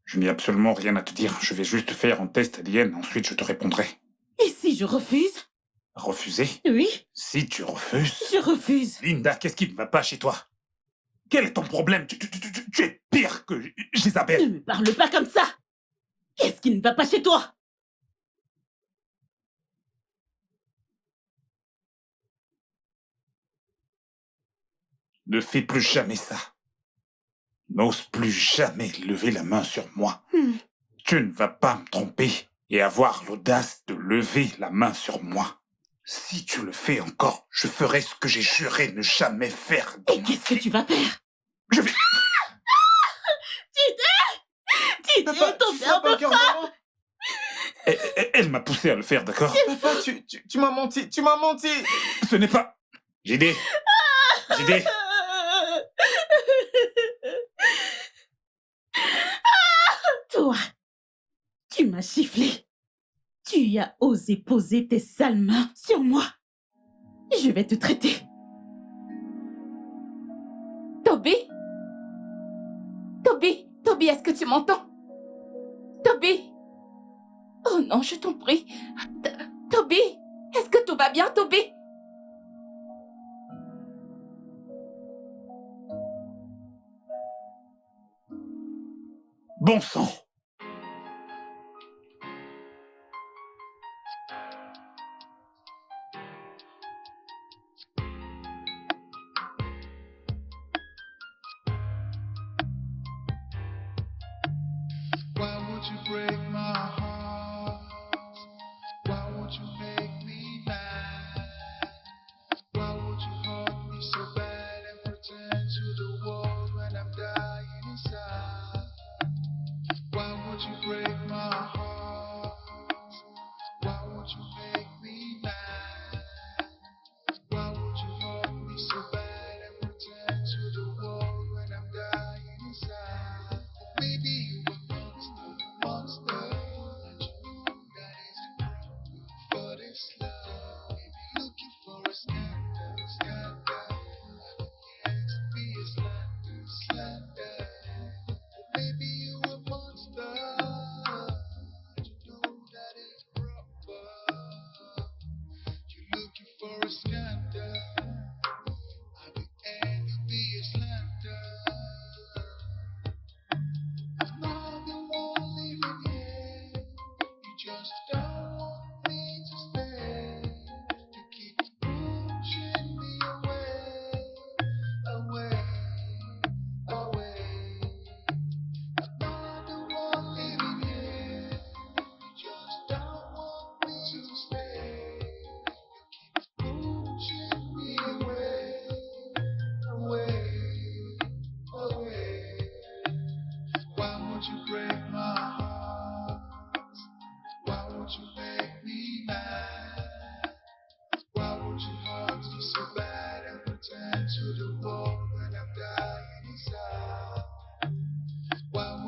Je n'ai absolument rien à te dire. Je vais juste faire un test ADN, ensuite je te répondrai. Et si je refuse? Refuser? Oui, Si tu refuses... je refuse. Linda, qu'est-ce qui ne va pas chez toi? Quel est ton problème? Tu es pire que Ne Jézabel. me parle pas comme ça. Qu'est-ce qui ne va pas chez toi? Ne fais plus jamais ça. N'ose plus jamais lever la main sur moi. Tu ne vas pas me tromper et avoir l'audace de lever la main sur moi. Si tu le fais encore, je ferai ce que j'ai juré ne jamais faire. Et qu'est-ce que tu vas faire? Je vais... Dis, ton père me frappe. Elle m'a poussé à le faire, d'accord? Papa, tu m'as menti, tu m'as menti. Ce n'est pas... J'ai Toi, tu m'as sifflé. Tu as osé poser tes sales mains sur moi. Je vais te traiter. Toby? Toby? Toby, est-ce que tu m'entends? Toby? Oh non, je t'en prie. Toby? Est-ce que tout va bien, Toby? Bon sang. Why would you break my heart? Why would you make me mad? Why would you hurt me so bad and pretend to the world when I'm dying inside? Why would you break my heart? Why would you make me mad? Why would you hurt me so bad and pretend to the world when I'm dying inside? Maybe you a monster, monster.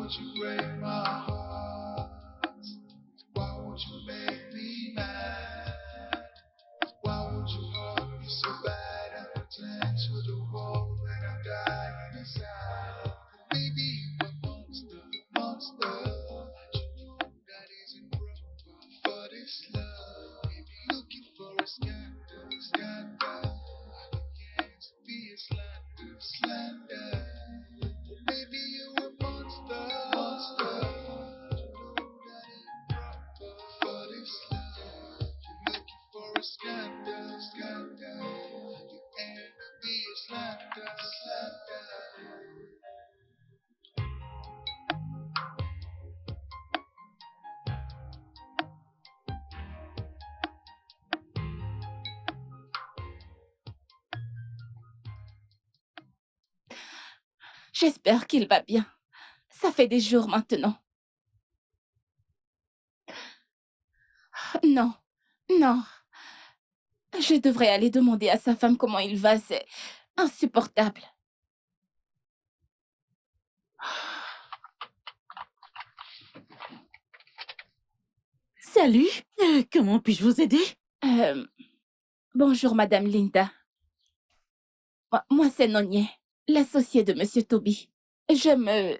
would you break my heart? Why would you make me mad? Why would you hurt me so bad and pretend to the world when I'm dying inside? Maybe you a monster, monster. You know that isn't proper for this love. Maybe looking for a scandal, scandal. Against be a slander, slander. Maybe you a monster, monster. You know that ain't proper for this love. You're looking for a scandal, scandal. You aim to be a slander, slander. J'espère qu'il va bien. Ça fait des jours maintenant. Non, non. Je devrais aller demander à sa femme comment il va, c'est insupportable. Salut, comment puis-je vous aider? Bonjour, Madame Linda. Moi, c'est Nonier, l'associé de Monsieur Toby. Je me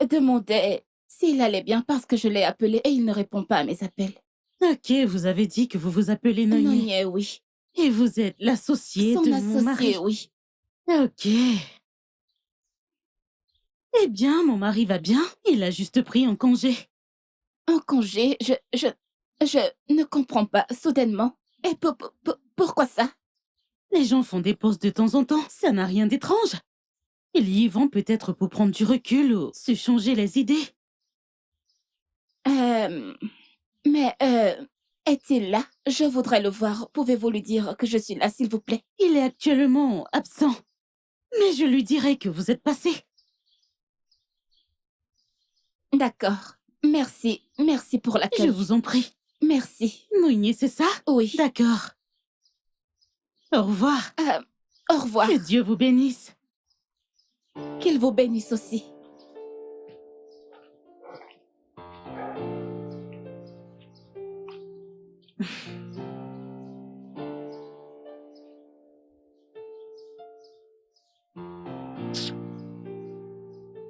demandais s'il allait bien parce que je l'ai appelé et il ne répond pas à mes appels. Ok, vous avez dit que vous vous appelez Nonier. Nonier, oui. Et vous êtes l'associé Son de mon mari. associé, oui. Ok. Eh bien, mon mari va bien. Il a juste pris un congé. Un congé, je ne comprends pas, soudainement. Et pourquoi ça? Les gens font des pauses de temps en temps. Ça n'a rien d'étrange. Ils y vont peut-être pour prendre du recul ou se changer les idées. Mais, est-il là? Je voudrais le voir. Pouvez-vous lui dire que je suis là, s'il vous plaît? Il est actuellement absent. Mais je lui dirai que vous êtes passé. D'accord. Merci. Merci pour l'accueil. Je vous en prie. Merci. Nonier, c'est ça? Oui. D'accord. Au revoir. Au revoir. Que Dieu vous bénisse. Qu'il vous bénisse aussi.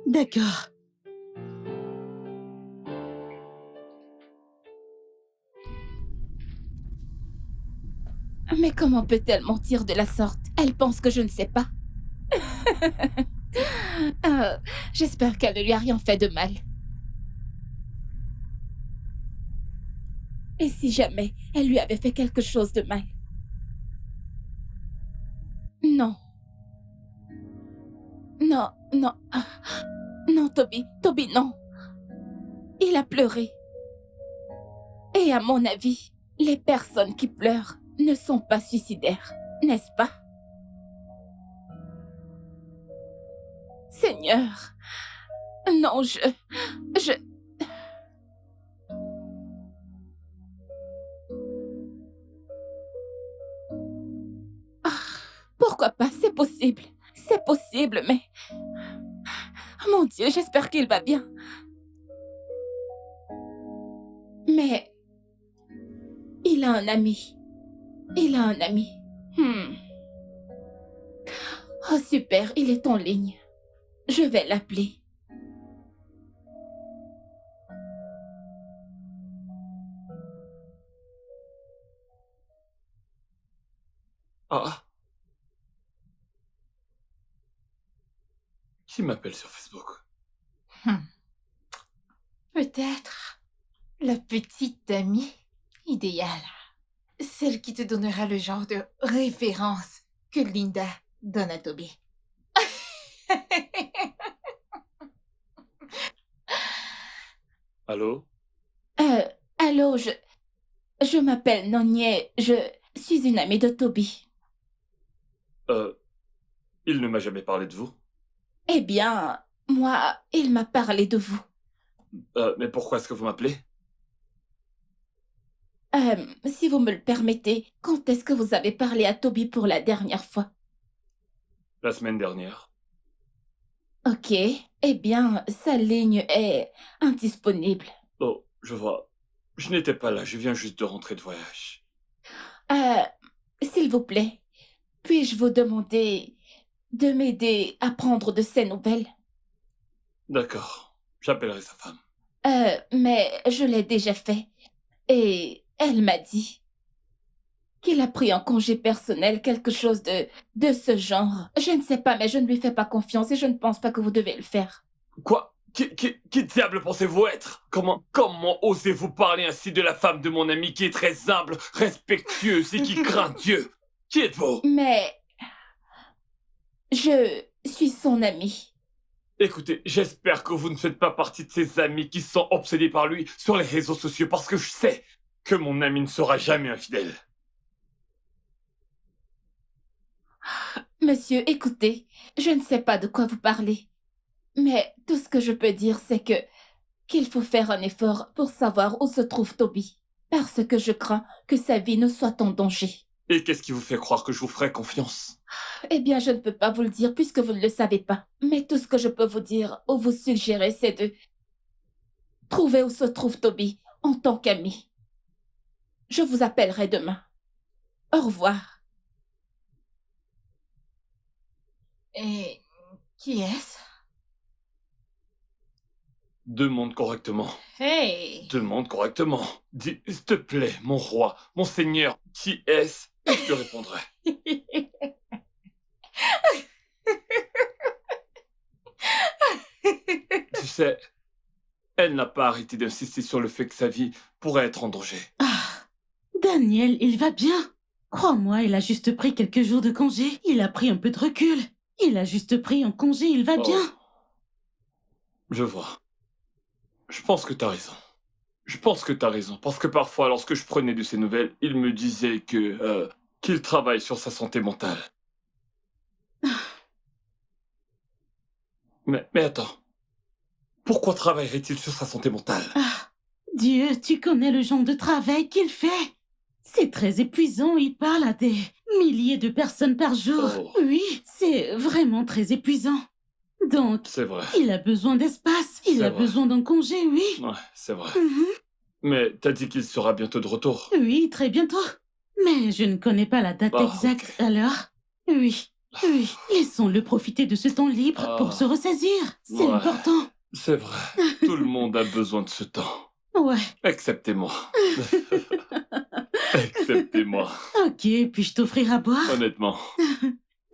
D'accord. Mais comment peut-elle mentir de la sorte? Elle pense que je ne sais pas. J'espère qu'elle ne lui a rien fait de mal. Et si jamais elle lui avait fait quelque chose de mal? Non. Non, non. Non, Toby. Toby, non. Il a pleuré. Et à mon avis, les personnes qui pleurent ne sont pas suicidaires, n'est-ce pas? Seigneur. Non, je... Pourquoi pas? C'est possible. C'est possible, mais... Mon Dieu, j'espère qu'il va bien. Mais... Il a un ami. Il a un ami. Oh, super, il est en ligne. Je vais l'appeler. Ah. Qui m'appelle sur Facebook? Peut-être la petite amie idéale. Celle qui te donnera le genre de référence que Linda donne à Toby. Allô? Allô, je m'appelle Nonier. Je suis une amie de Toby. Il ne m'a jamais parlé de vous. Eh bien, moi, il m'a parlé de vous. Mais pourquoi est-ce que vous m'appelez? Si vous me le permettez, quand est-ce que vous avez parlé à Toby pour la dernière fois? La semaine dernière. Ok, eh bien, sa ligne est indisponible. Oh, je vois. Je n'étais pas là, je viens juste de rentrer de voyage. Euh, S'il vous plaît, puis-je vous demander de m'aider à prendre de ses nouvelles? D'accord, j'appellerai sa femme. Mais je l'ai déjà fait. Et elle m'a dit qu'il a pris en congé personnel, quelque chose de ce genre. Je ne sais pas, mais je ne lui fais pas confiance et je ne pense pas que vous devez le faire. Quoi? Qui diable pensez-vous être? Comment osez-vous parler ainsi de la femme de mon ami qui est très humble, respectueuse et qui craint Dieu? Qui êtes-vous? Mais je suis son amie. Écoutez, j'espère que vous ne faites pas partie de ces amis qui sont obsédés par lui sur les réseaux sociaux parce que je sais que mon ami ne sera jamais infidèle. Monsieur, écoutez, je ne sais pas de quoi vous parlez. Mais tout ce que je peux dire, c'est qu'il faut faire un effort pour savoir où se trouve Toby. Parce que je crains que sa vie ne soit en danger. Et qu'est-ce qui vous fait croire que je vous ferai confiance? Eh bien, je ne peux pas vous le dire puisque vous ne le savez pas. Mais tout ce que je peux vous dire ou vous suggérer, c'est de trouver où se trouve Toby en tant qu'ami. Je vous appellerai demain. Au revoir. Et qui est-ce? Demande correctement. Hey! Demande correctement. Dis, s'il te plaît, mon roi, mon seigneur, qui est-ce? Et je te répondrai. Tu sais, elle n'a pas arrêté d'insister sur le fait que sa vie pourrait être en danger. Ah, Daniel, il va bien. Crois-moi, il a juste pris quelques jours de congé. Il a pris un peu de recul. Il a juste pris un congé, il va bien. Oh. Je vois. Je pense que t'as raison. Je pense que t'as raison. Parce que parfois, lorsque je prenais de ses nouvelles, il me disait qu'il travaille sur sa santé mentale. Mais attends. Pourquoi travaillerait-il sur sa santé mentale? Ah, Dieu, tu connais le genre de travail qu'il fait. C'est très épuisant, il parle à des milliers de personnes par jour. Oh. Oui, c'est vraiment très épuisant. Donc, C'est vrai. il a besoin d'espace, il C'est a vrai. besoin d'un congé, oui. Ouais, c'est vrai. Mhm. Mais t'as dit qu'il sera bientôt de retour. Oui, très bientôt. Mais je ne connais pas la date Ah, exacte, ok. alors. Oui, oui. Laissons-le profiter de ce temps libre Ah. pour se ressaisir. C'est Ouais. important. C'est vrai. Tout le monde a besoin de ce temps. Ouais. Excepté moi. Excepté moi. Ok, puis-je t'offrir à boire? Honnêtement,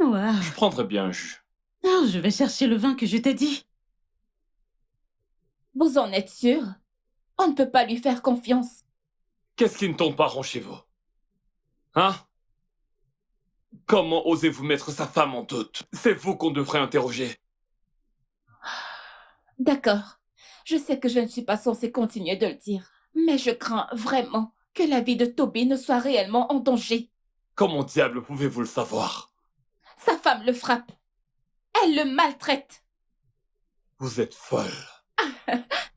Waouh. je prendrais bien un jus. Oh, je vais chercher le vin que je t'ai dit. Vous en êtes sûr? On ne peut pas lui faire confiance. Qu'est-ce qui ne tombe pas rond chez vous? Hein? Comment osez-vous mettre sa femme en doute? C'est vous qu'on devrait interroger. D'accord. Je sais que je ne suis pas censée continuer de le dire. Mais je crains vraiment que la vie de Toby ne soit réellement en danger. Comment diable pouvez-vous le savoir? Sa femme le frappe. Elle le maltraite. Vous êtes folle.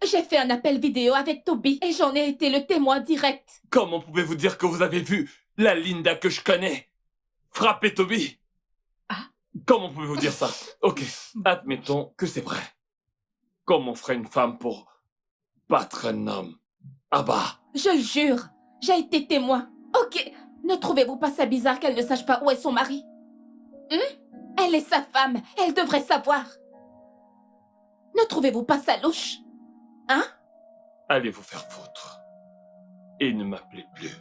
J'ai fait un appel vidéo avec Toby et j'en ai été le témoin direct. Comment pouvez-vous dire que vous avez vu la Linda que je connais frapper Toby? Ah. Comment pouvez-vous dire ça? Ok, admettons que c'est vrai. Comment ferait une femme pour battre un homme? Ah bah, Je le jure, j'ai été témoin. Ok, ne trouvez-vous pas ça bizarre qu'elle ne sache pas où est son mari? Elle est sa femme, elle devrait savoir. Ne trouvez-vous pas ça louche? Hein? allez vous faire foutre. Et ne m'appelez plus.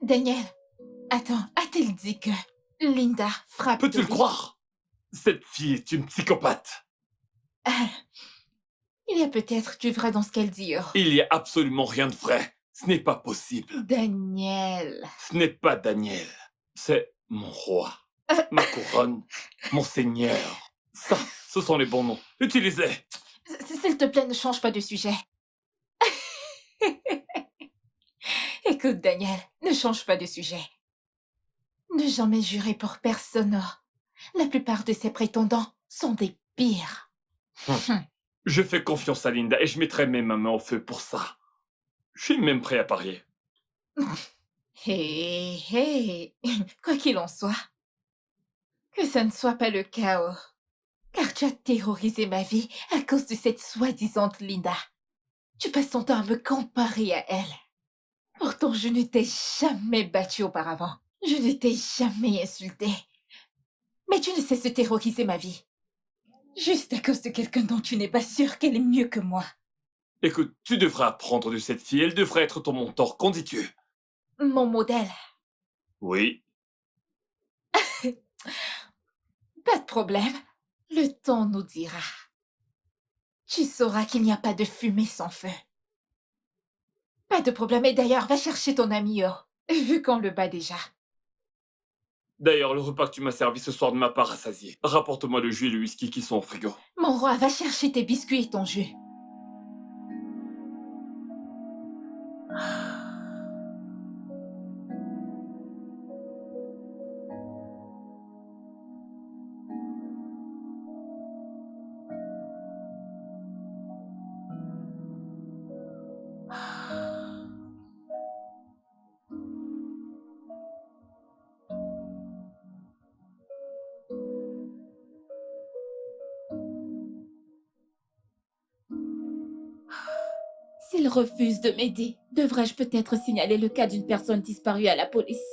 Daniel, attends, a-t-elle dit que Linda frappe Peux-tu le Toby? croire? Cette fille est une psychopathe. Il y a peut-être du vrai dans ce qu'elle dit. Oh. Il n'y a absolument rien de vrai. Ce n'est pas possible. Daniel. Ce n'est pas Daniel. C'est mon roi. Ma couronne. Mon seigneur. Ça, ce sont les bons noms. Utilisez. S'il te plaît, ne change pas de sujet. Écoute, Daniel, ne change pas de sujet. Ne jamais jurer pour personne. Oh. La plupart de ces prétendants sont des pires. Je fais confiance à Linda et je mettrai même ma main au feu pour ça. Je suis même prêt à parier. Hé, hé, quoi qu'il en soit, que ça ne soit pas le chaos, car tu as terrorisé ma vie à cause de cette soi-disant Linda. Tu passes ton temps à me comparer à elle. Pourtant, je ne t'ai jamais battue auparavant. Je ne t'ai jamais insultée. Mais tu ne cesses de terroriser ma vie. Juste à cause de quelqu'un dont tu n'es pas sûr qu'elle est mieux que moi. Écoute, tu devrais apprendre de cette fille. Elle devrait être ton mentor. Qu'en dis-tu? Mon modèle. Oui. Pas de problème. Le temps nous dira. Tu sauras qu'il n'y a pas de fumée sans feu. Pas de problème. Et d'ailleurs, va chercher ton ami Yo, vu qu'on le bat déjà. D'ailleurs, le repas que tu m'as servi ce soir ne m'a pas rassasié. Rapporte-moi le jus et le whisky qui sont au frigo. Mon roi, va chercher tes biscuits et ton jus. S'il refuse de m'aider, devrais-je peut-être signaler le cas d'une personne disparue à la police?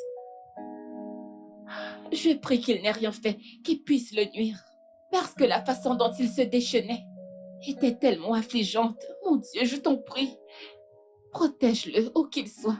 Je prie qu'il n'ait rien fait qui puisse le nuire, parce que la façon dont il se déchaînait était tellement affligeante. Mon Dieu, je t'en prie, protège-le où qu'il soit.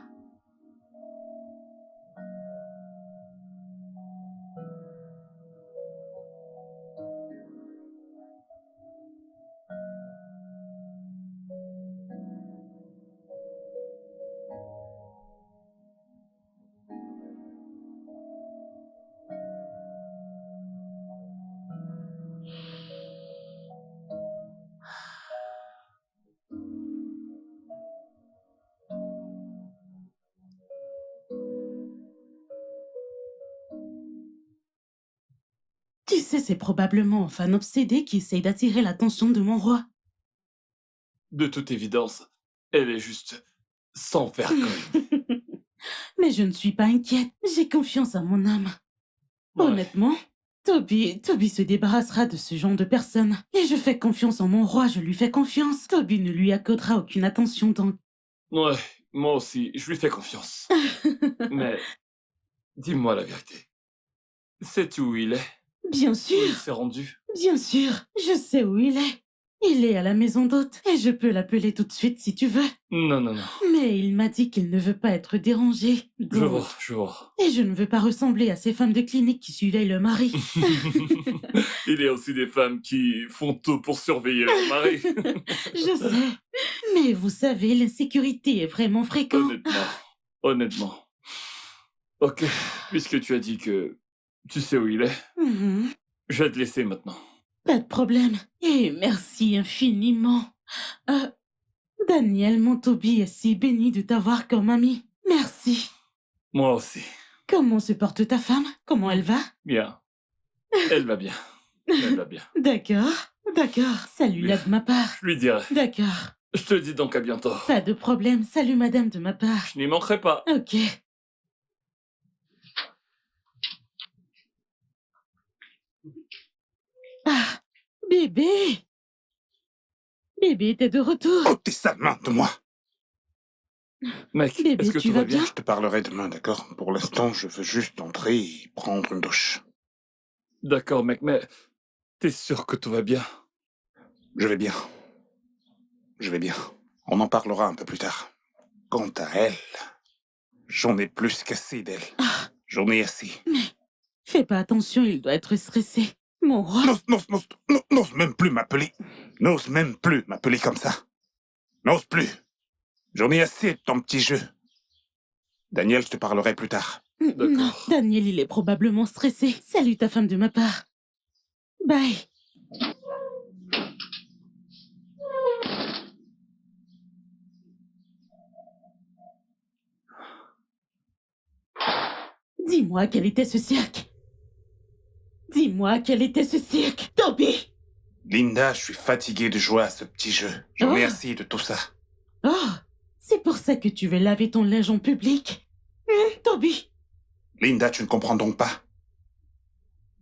Tu sais, c'est probablement un fan obsédé qui essaye d'attirer l'attention de mon roi. De toute évidence, elle est juste sans vergogne. Mais je ne suis pas inquiète. J'ai confiance en mon âme. Ouais. Honnêtement, Toby se débarrassera de ce genre de personne. Et je fais confiance en mon roi, je lui fais confiance. Toby ne lui accordera aucune attention donc. Ouais, moi aussi, je lui fais confiance. Mais, dis-moi la vérité. Sais-tu où il est? Bien Où sûr, il s'est rendu? bien sûr, je sais où il est. Il est à la maison d'hôte et je peux l'appeler tout de suite si tu veux. Non, non, non. Mais il m'a dit qu'il ne veut pas être dérangé. Je donc- vois, je vois. Et je ne veux pas ressembler à ces femmes de clinique qui surveillent le mari. Il y a aussi des femmes qui font tout pour surveiller leur mari. Je sais. Mais vous savez, l'insécurité est vraiment fréquente. Honnêtement. Ok, puisque tu as dit que tu sais où il est, Mhm. je vais te laisser maintenant. Pas de problème. Et merci infiniment. Daniel, mon Toby est si béni de t'avoir comme ami. Merci. Moi aussi. Comment se porte ta femme? Comment elle va? Bien. Elle va bien. Elle va bien. D'accord, d'accord. Salut-la de ma part. Je lui dirai. D'accord. Je te dis donc à bientôt. Pas de problème. Salut madame de ma part. Je n'y manquerai pas. Ok. Ah, bébé. Bébé, t'es de retour. Ôte tes sales mains de moi. Mec, Bébé, est-ce que tu tout vas va bien? bien? Je te parlerai demain, d'accord? Pour l'instant, je veux juste entrer et prendre une douche. D'accord, mec, mais t'es sûr que tout va bien? Je vais bien. Je vais bien. On en parlera un peu plus tard. Quant à elle, j'en ai plus qu'assez d'elle. J'en ai assez. Fais pas attention, il doit être stressé. Mon roi. N'ose même plus m'appeler. N'ose même plus m'appeler comme ça. N'ose plus. J'en ai assez de ton petit jeu. Daniel, je te parlerai plus tard. D'accord. Non, Daniel, il est probablement stressé. Salut ta femme de ma part. Bye. Dis-moi quel était ce cirque. Dis-moi quel était ce cirque, Toby. Linda, je suis fatigué de jouer à ce petit jeu. J'en ai Oh. assez de tout ça. Oh, c'est pour ça que tu veux laver ton linge en public. Toby, Linda, tu ne comprends donc pas.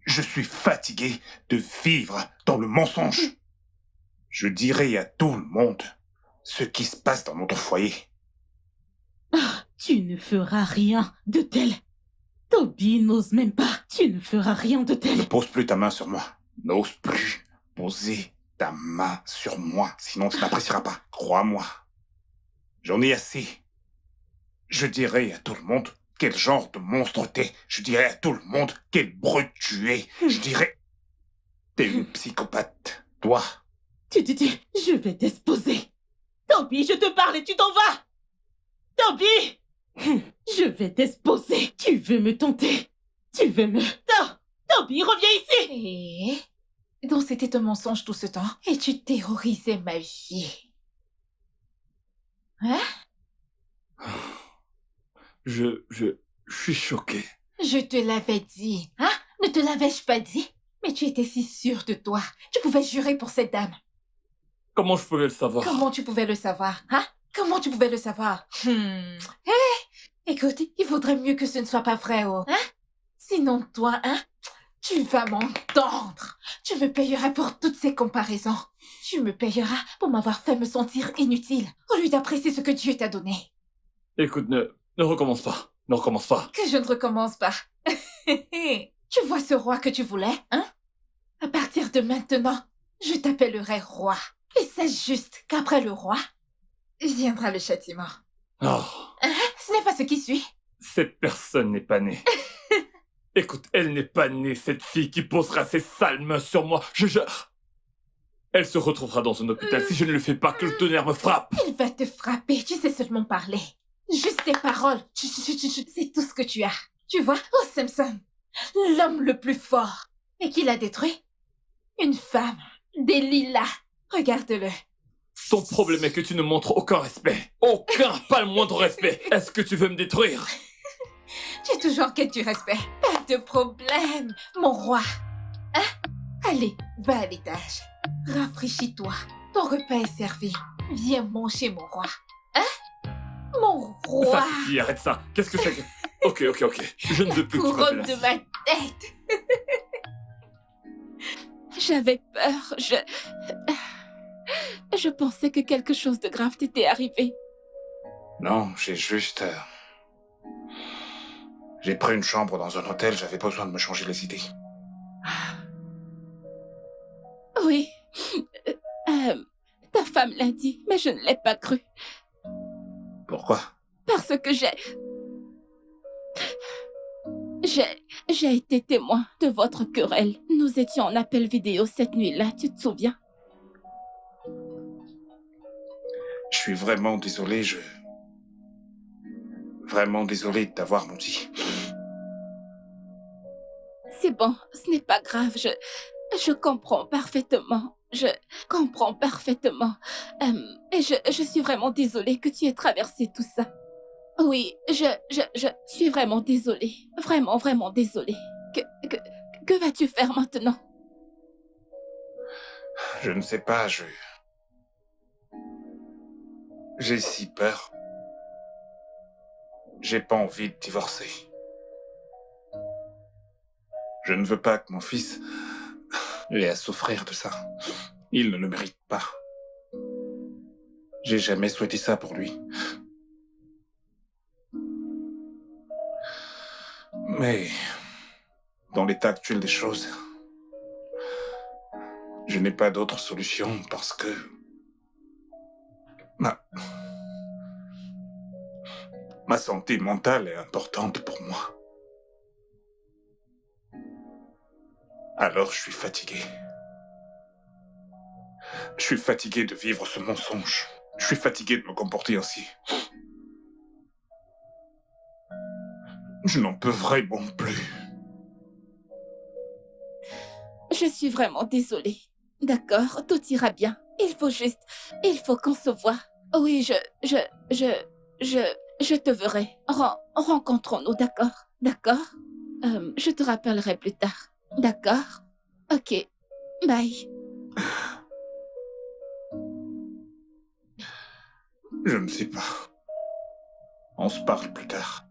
Je suis fatigué de vivre dans le mensonge. Je dirai à tout le monde ce qui se passe dans notre foyer. tu ne feras rien de tel. Toby n'ose même pas. Tu ne feras rien de Ne tel. pose plus ta main sur moi. N'ose plus poser ta main sur moi, sinon tu n'apprécieras pas. Crois-moi. J'en ai assez. Je dirai à tout le monde quel genre de monstre t'es. Je dirai à tout le monde quel brute tu es. Je dirai... T'es une psychopathe. Toi. Je vais t'exposer. Toby, je te parle et tu t'en vas. Toby, je vais t'exposer. Tu veux me tenter. Tu veux me... Toby, reviens ici. Et donc c'était un mensonge tout ce temps et tu terrorisais ma vie. Hein? Je suis choqué. Je te l'avais dit, hein? Ne te l'avais-je pas dit? Mais tu étais si sûre de toi. Tu pouvais jurer pour cette dame. Comment je pouvais le savoir? Comment tu pouvais le savoir, hein? Comment tu pouvais le savoir? Écoute, il vaudrait mieux que ce ne soit pas vrai, oh. Hein? Sinon, toi, hein? Tu vas m'entendre. Tu me payeras pour toutes ces comparaisons. Tu me payeras pour m'avoir fait me sentir inutile, au lieu d'apprécier ce que Dieu t'a donné. Écoute, ne recommence pas. Ne recommence pas. Que je ne recommence pas. Tu vois ce roi que tu voulais, hein? À partir de maintenant, je t'appellerai roi. Et c'est juste qu'après le roi, viendra le châtiment. Oh, Ce n'est pas ce qui suit. cette personne n'est pas née. Écoute, elle n'est pas née, cette fille qui posera ses sales mains sur moi. Elle se retrouvera dans un hôpital si je ne le fais pas, que le tonnerre me frappe. Il va te frapper, tu sais seulement parler. Juste tes paroles, c'est tout ce que tu as. Tu vois, oh Simpson, l'homme le plus fort. Et qui l'a détruit? Une femme, des lilas. Regarde-le. Ton problème est que tu ne montres aucun respect. Aucun, pas le moindre respect. Est-ce que tu veux me détruire? Tu es toujours en quête du respect. Pas de problème, mon roi. Hein? Allez, va à l'étage. Rafraîchis-toi. Ton repas est servi. Viens manger, mon roi. Hein? Mon roi. Ça suffit, arrête ça. Qu'est-ce que c'est que... Ok. Je ne veux plus que tu Couronne m'appelles de ainsi. ma tête. J'avais peur, je pensais que quelque chose de grave t'était arrivé. Non, j'ai juste... J'ai pris une chambre dans un hôtel, j'avais besoin de me changer les idées. Oui. Ta femme l'a dit, mais je ne l'ai pas cru. Pourquoi? Parce que j'ai été témoin de votre querelle. Nous étions en appel vidéo cette nuit-là, tu te souviens? Je suis vraiment désolé, Vraiment désolé de t'avoir menti. C'est bon, ce n'est pas grave, je comprends parfaitement. Je comprends parfaitement. Et je suis vraiment désolée que tu aies traversé tout ça. Oui, je suis vraiment désolée. Vraiment, vraiment désolée. Que vas-tu faire maintenant? Je ne sais pas, J'ai si peur. J'ai pas envie de divorcer. Je ne veux pas que mon fils ait à souffrir de ça. Il ne le mérite pas. J'ai jamais souhaité ça pour lui. Mais, dans l'état actuel des choses, je n'ai pas d'autre solution parce que... Ma santé mentale est importante pour moi. Alors je suis fatigué. Je suis fatigué de vivre ce mensonge. Je suis fatigué de me comporter ainsi. Je n'en peux vraiment plus. Je suis vraiment désolée. D'accord, tout ira bien. Il faut qu'on se voie. Oui, je te verrai. Rencontrons-nous, d'accord? D'accord? Je te rappellerai plus tard. D'accord? Ok. Bye. Je ne sais pas. On se parle plus tard.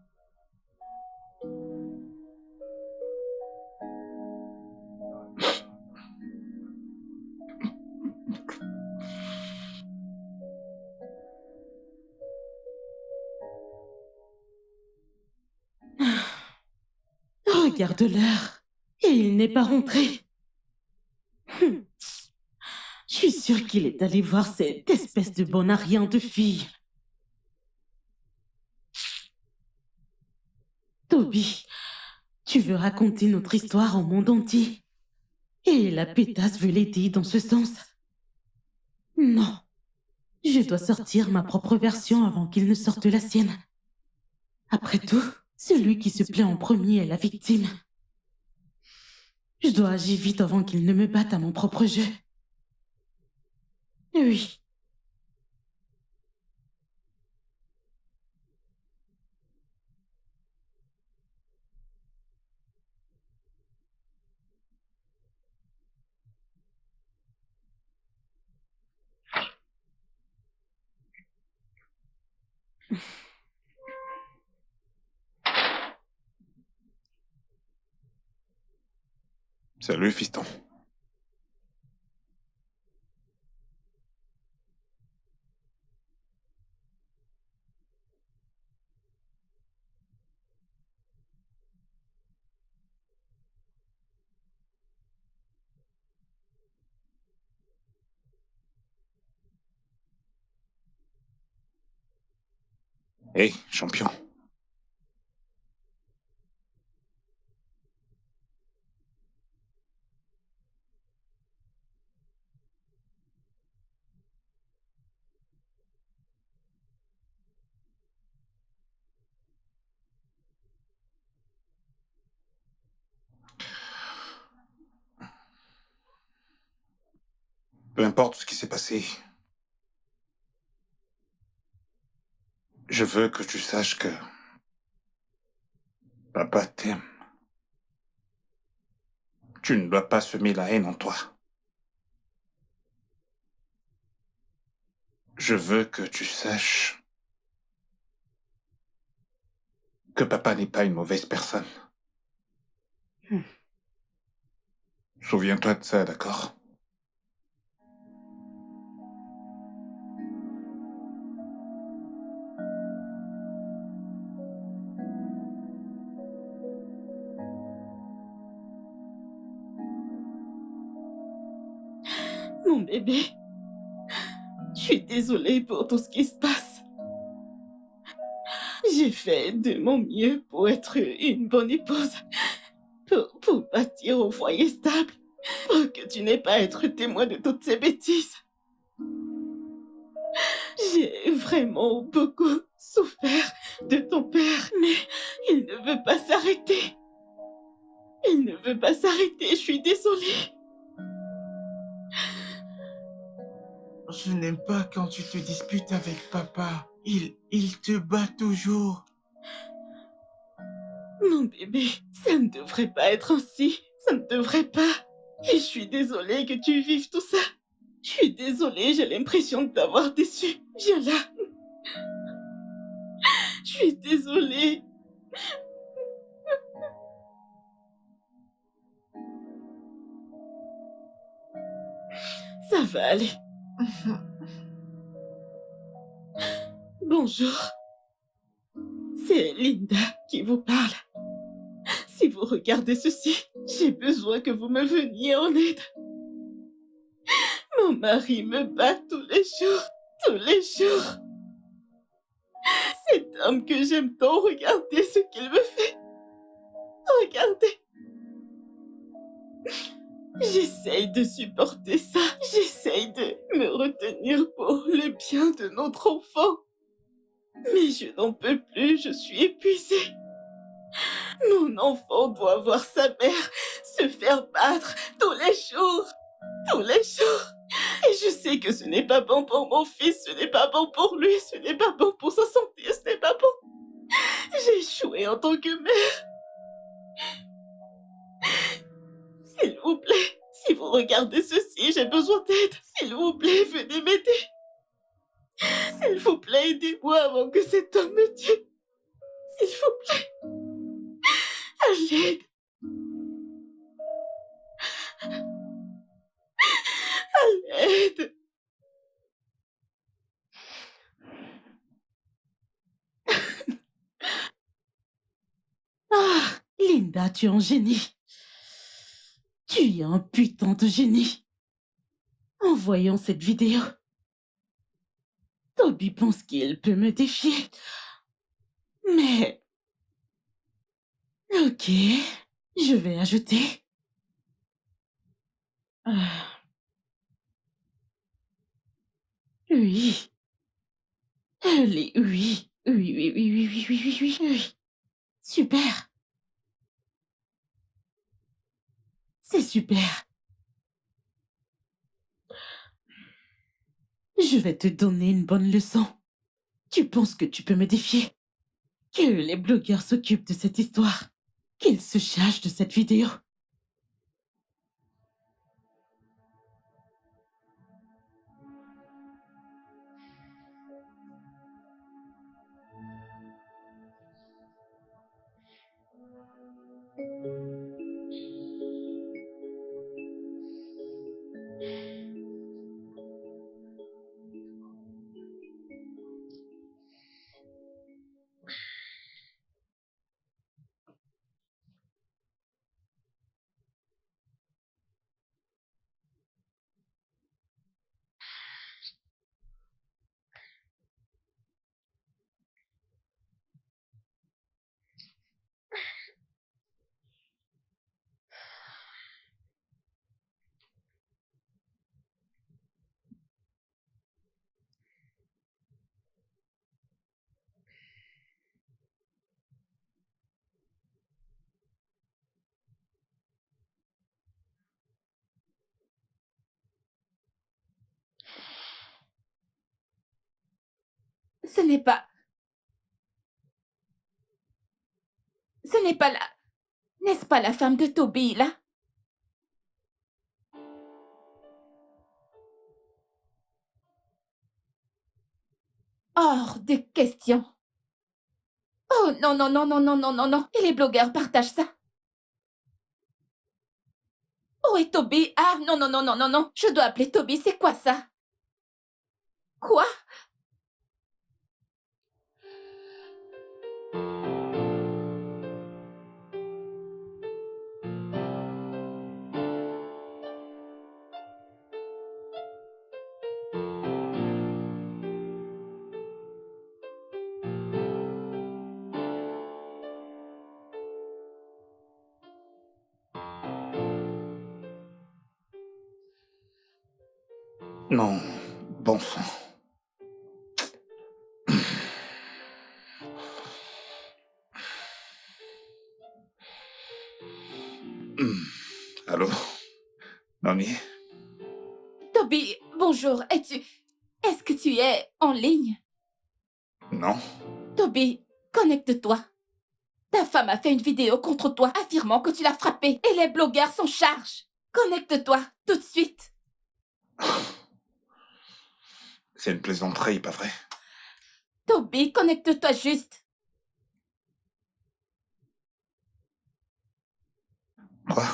Regarde l'heure. Et il n'est pas rentré. Je suis sûre qu'il est allé voir cette espèce de bon à rien de fille. Toby, tu veux raconter notre histoire au monde entier? Et la pétasse veut l'aider dans ce sens? Non. Je dois sortir ma propre version avant qu'il ne sorte la sienne. Après tout, celui qui se plaint en premier est la victime. Je dois agir vite avant qu'il ne me batte à mon propre jeu. Oui. Salut, fiston. Hé, champion. Peu importe ce qui s'est passé, je veux que tu saches que papa t'aime. Tu ne dois pas semer la haine en toi. Je veux que tu saches que papa n'est pas une mauvaise personne. Souviens-toi de ça, d'accord? Mon bébé, je suis désolée pour tout ce qui se passe. J'ai fait de mon mieux pour être une bonne épouse, pour bâtir au foyer stable, pour que tu n'aies pas à être témoin de toutes ces bêtises. J'ai vraiment beaucoup souffert de ton père, mais il ne veut pas s'arrêter. Il ne veut pas s'arrêter, je suis désolée. Je n'aime pas quand tu te disputes avec papa. Il te bat toujours. Mon bébé, ça ne devrait pas être ainsi. Ça ne devrait pas. Et je suis désolée que tu vives tout ça. Je suis désolée, j'ai l'impression de t'avoir déçu. Viens là. Je suis désolée. Ça va aller. Bonjour. C'est Linda qui vous parle. Si vous regardez ceci, j'ai besoin que vous me veniez en aide. Mon mari me bat tous les jours. Tous les jours. Cet homme que j'aime tant, regardez ce qu'il me fait. Regardez. J'essaye de supporter ça. J'essaye de me retenir pour le bien de notre enfant. Mais je n'en peux plus, je suis épuisée. Mon enfant doit voir sa mère se faire battre tous les jours. Tous les jours. Et je sais que ce n'est pas bon pour mon fils, ce n'est pas bon pour lui, ce n'est pas bon pour sa santé, ce n'est pas bon. J'ai échoué en tant que mère. S'il vous plaît, si vous regardez ceci, j'ai besoin d'aide. S'il vous plaît, venez m'aider. S'il vous plaît, aidez-moi avant que cet homme me tue. S'il vous plaît. À l'aide. À l'aide. Ah, Linda. Linda, tu es un génie. Tu es un putain de génie. En voyant cette vidéo, Toby pense qu'il peut me défier. Mais... Ok, je vais ajouter... Oui. Oui, oui, oui, oui, oui, oui, oui, oui, oui, oui. Super. C'est super. Je vais te donner une bonne leçon. Tu penses que tu peux me défier? Que les blogueurs s'occupent de cette histoire. Qu'ils se chargent de cette vidéo. Ce n'est pas... Ce n'est pas la... N'est-ce pas la femme de Toby, là? Hors de question. Oh non, non, non, non, non, non, non, non. Et les blogueurs partagent ça. Oh, et Toby? Ah, non, non, non, non, non, non. Je dois appeler Toby, c'est quoi ça? Quoi? Non, bon sang. Allô? Mamie? Toby, bonjour. Est-ce que tu es en ligne? Non? Toby, connecte-toi. Ta femme a fait une vidéo contre toi affirmant que tu l'as frappée et les blogueurs s'en chargent. Connecte-toi, tout de suite. C'est une plaisanterie, pas vrai? Toby, connecte-toi juste. Quoi?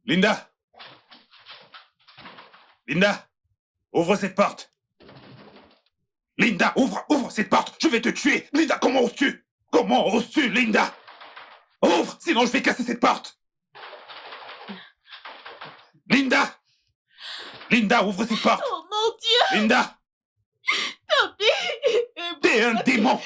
Linda! Linda! Ouvre cette porte! Linda, ouvre cette porte! Je vais te tuer! Linda, comment oses-tu? Comment oses-tu, Linda? Ouvre, sinon je vais casser cette porte! Linda! Linda, ouvre cette porte! Oh mon Dieu, Linda! Toby! T'es un démon!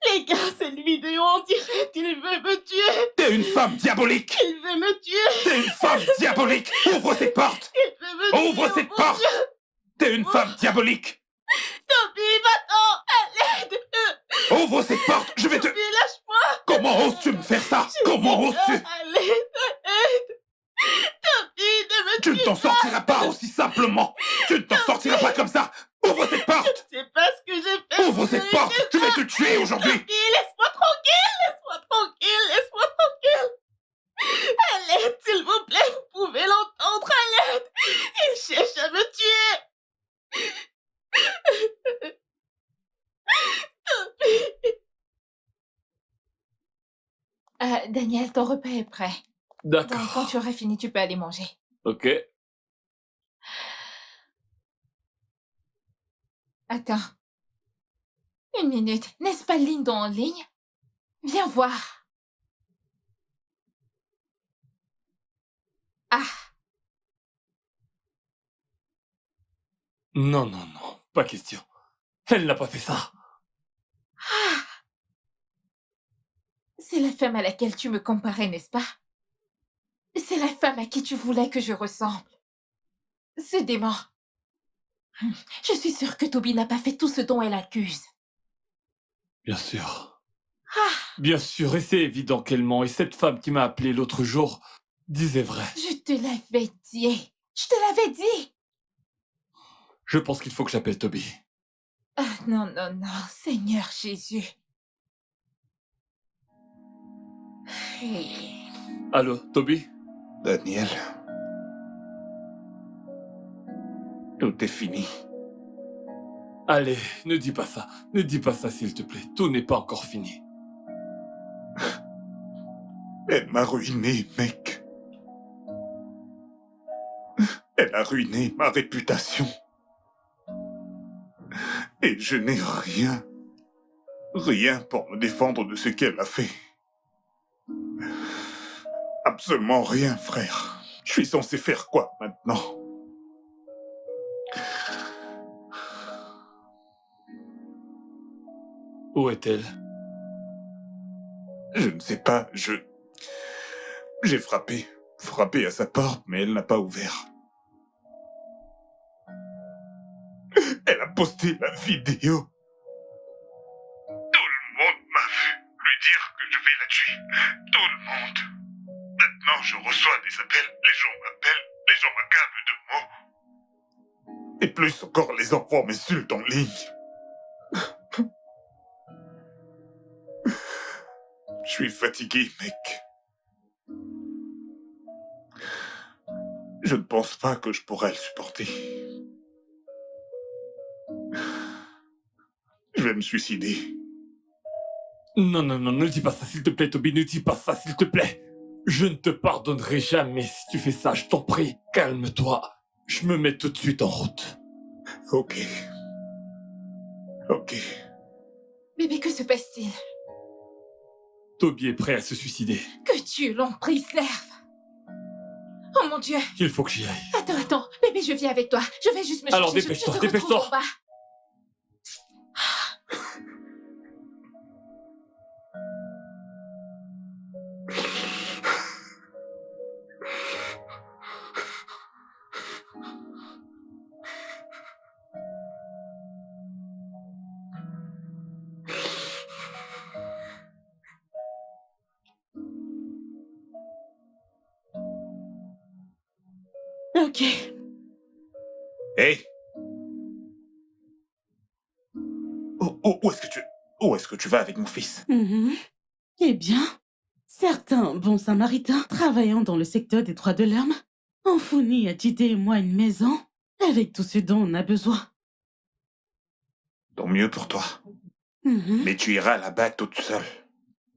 Les gars, c'est une vidéo en direct, il veut me tuer! T'es une femme diabolique! Il veut me tuer! T'es une femme diabolique! Ouvre cette porte! Il veut me tuer! Ouvre cette oh mon porte! Dieu. T'es une femme diabolique! Toby, va-t'en! À l'aide! Ouvre cette porte! Je vais te... Toby, lâche-moi! Comment oses-tu me faire ça? Comment oses-tu? À l'aide! À l'aide! Toby, ne me Tu ne tue t'en pas! sortiras pas aussi simplement! Tu ne t'en sortiras pas comme ça! Ouvre cette porte! Je sais pas ce que j'ai fait! Ouvre cette porte! Je vais vais te tuer aujourd'hui. Laisse-moi tranquille, laisse-moi tranquille, laisse-moi tranquille. À l'aide, s'il vous plaît, vous pouvez l'entendre, à l'aide. Il cherche à me tuer. Daniel, ton repas est prêt. Donc, quand D'accord. tu auras fini, tu peux aller manger. Ok. Attends. Une minute. N'est-ce pas Lindo en ligne? Viens voir. Ah, Non, non, non. Pas question. Elle n'a pas fait ça. c'est la femme à laquelle tu me comparais, n'est-ce pas? C'est la femme à qui tu voulais que je ressemble. Ce dément. Je suis sûre que Toby n'a pas fait tout ce dont elle accuse. Bien sûr. Ah, Bien sûr, et c'est évident qu'elle ment. Et cette femme qui m'a appelé l'autre jour disait vrai. je te l'avais dit. Je te l'avais dit. Je pense qu'il faut que j'appelle Toby. Ah, non, non, non, Seigneur Jésus. Hey. Allô, Toby? Daniel. Tout est fini. Allez, ne dis pas ça. Ne dis pas ça, s'il te plaît. Tout n'est pas encore fini. Elle m'a ruiné, mec. Elle a ruiné ma réputation. Et je n'ai rien. Rien pour me défendre de ce qu'elle a fait. Absolument rien, frère. Je suis censé faire quoi maintenant? Où est-elle? Je ne sais pas, J'ai frappé à sa porte, mais elle n'a pas ouvert. Elle a posté la vidéo. Tout le monde m'a vu lui dire que je vais la tuer. Tout le monde. Maintenant, je reçois des appels, les gens m'appellent, les gens m'accablent de mots. Et plus encore, les enfants m'insultent en ligne. Je suis fatigué, mec. Je ne pense pas que je pourrais le supporter. Je vais me suicider. Non, non, non, ne dis pas ça, s'il te plaît, Toby. Ne dis pas ça, s'il te plaît. Je ne te pardonnerai jamais si tu fais ça, je t'en prie. Calme-toi. Je me mets tout de suite en route. Ok. Ok. Bébé, que se passe-t-il? Toby est prêt à se suicider. Que Dieu l'en préserve. Oh mon Dieu. Il faut que j'y aille. Attends, attends. Bébé, je viens avec toi. Je vais juste me Alors, chercher. dépêche-toi, je te dépêche-toi. retrouve en bas. Ok. Hey! Où est-ce que tu vas avec mon fils? Mhm. Eh bien, certains bons samaritains travaillant dans le secteur des droits de l'homme ont fourni à Jide et moi une maison avec tout ce dont on a besoin. Tant mieux pour toi. Mhm. Mais tu iras là-bas toute seule.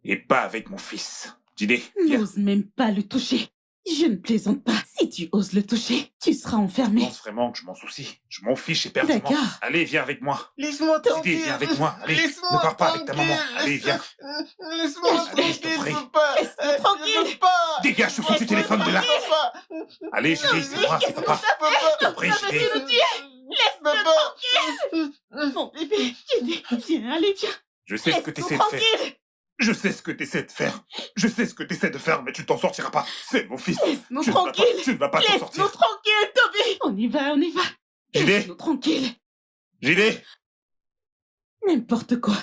Et pas avec mon fils. Jide, viens. N'ose même pas le toucher. Je ne plaisante pas. Si tu oses le toucher, tu seras Tu enfermé. penses vraiment que je m'en soucie? Je m'en fiche éperdument. D'accord. Allez, viens avec moi. Laisse-moi Jide, tranquille. viens avec moi. Allez, Laisse-moi ne pars pas avec ta maman. tranquille. Allez, viens. Laisse-moi Allez, je te tranquille, prie. je veux pas. Laisse-le tranquille. Je veux pas. Dégage ce foutu téléphone de là. Je veux pas. Allez, Jide, c'est moi, c'est papa. Je te prie, Jide. Mon bébé, viens, allez, viens. Je sais ce que tu Laisse-nous essaies de faire. tranquille. Je sais ce que tu essaies de faire. Je sais ce que tu essaies de faire, mais tu t'en sortiras pas. C'est mon fils. Laisse-nous Tu ne vas pas- tranquille. Tu ne vas pas t'en Laisse-nous sortir. tranquille, Toby. On y va, on y va. Jide, Laisse-nous tranquille. Jide. N'importe quoi.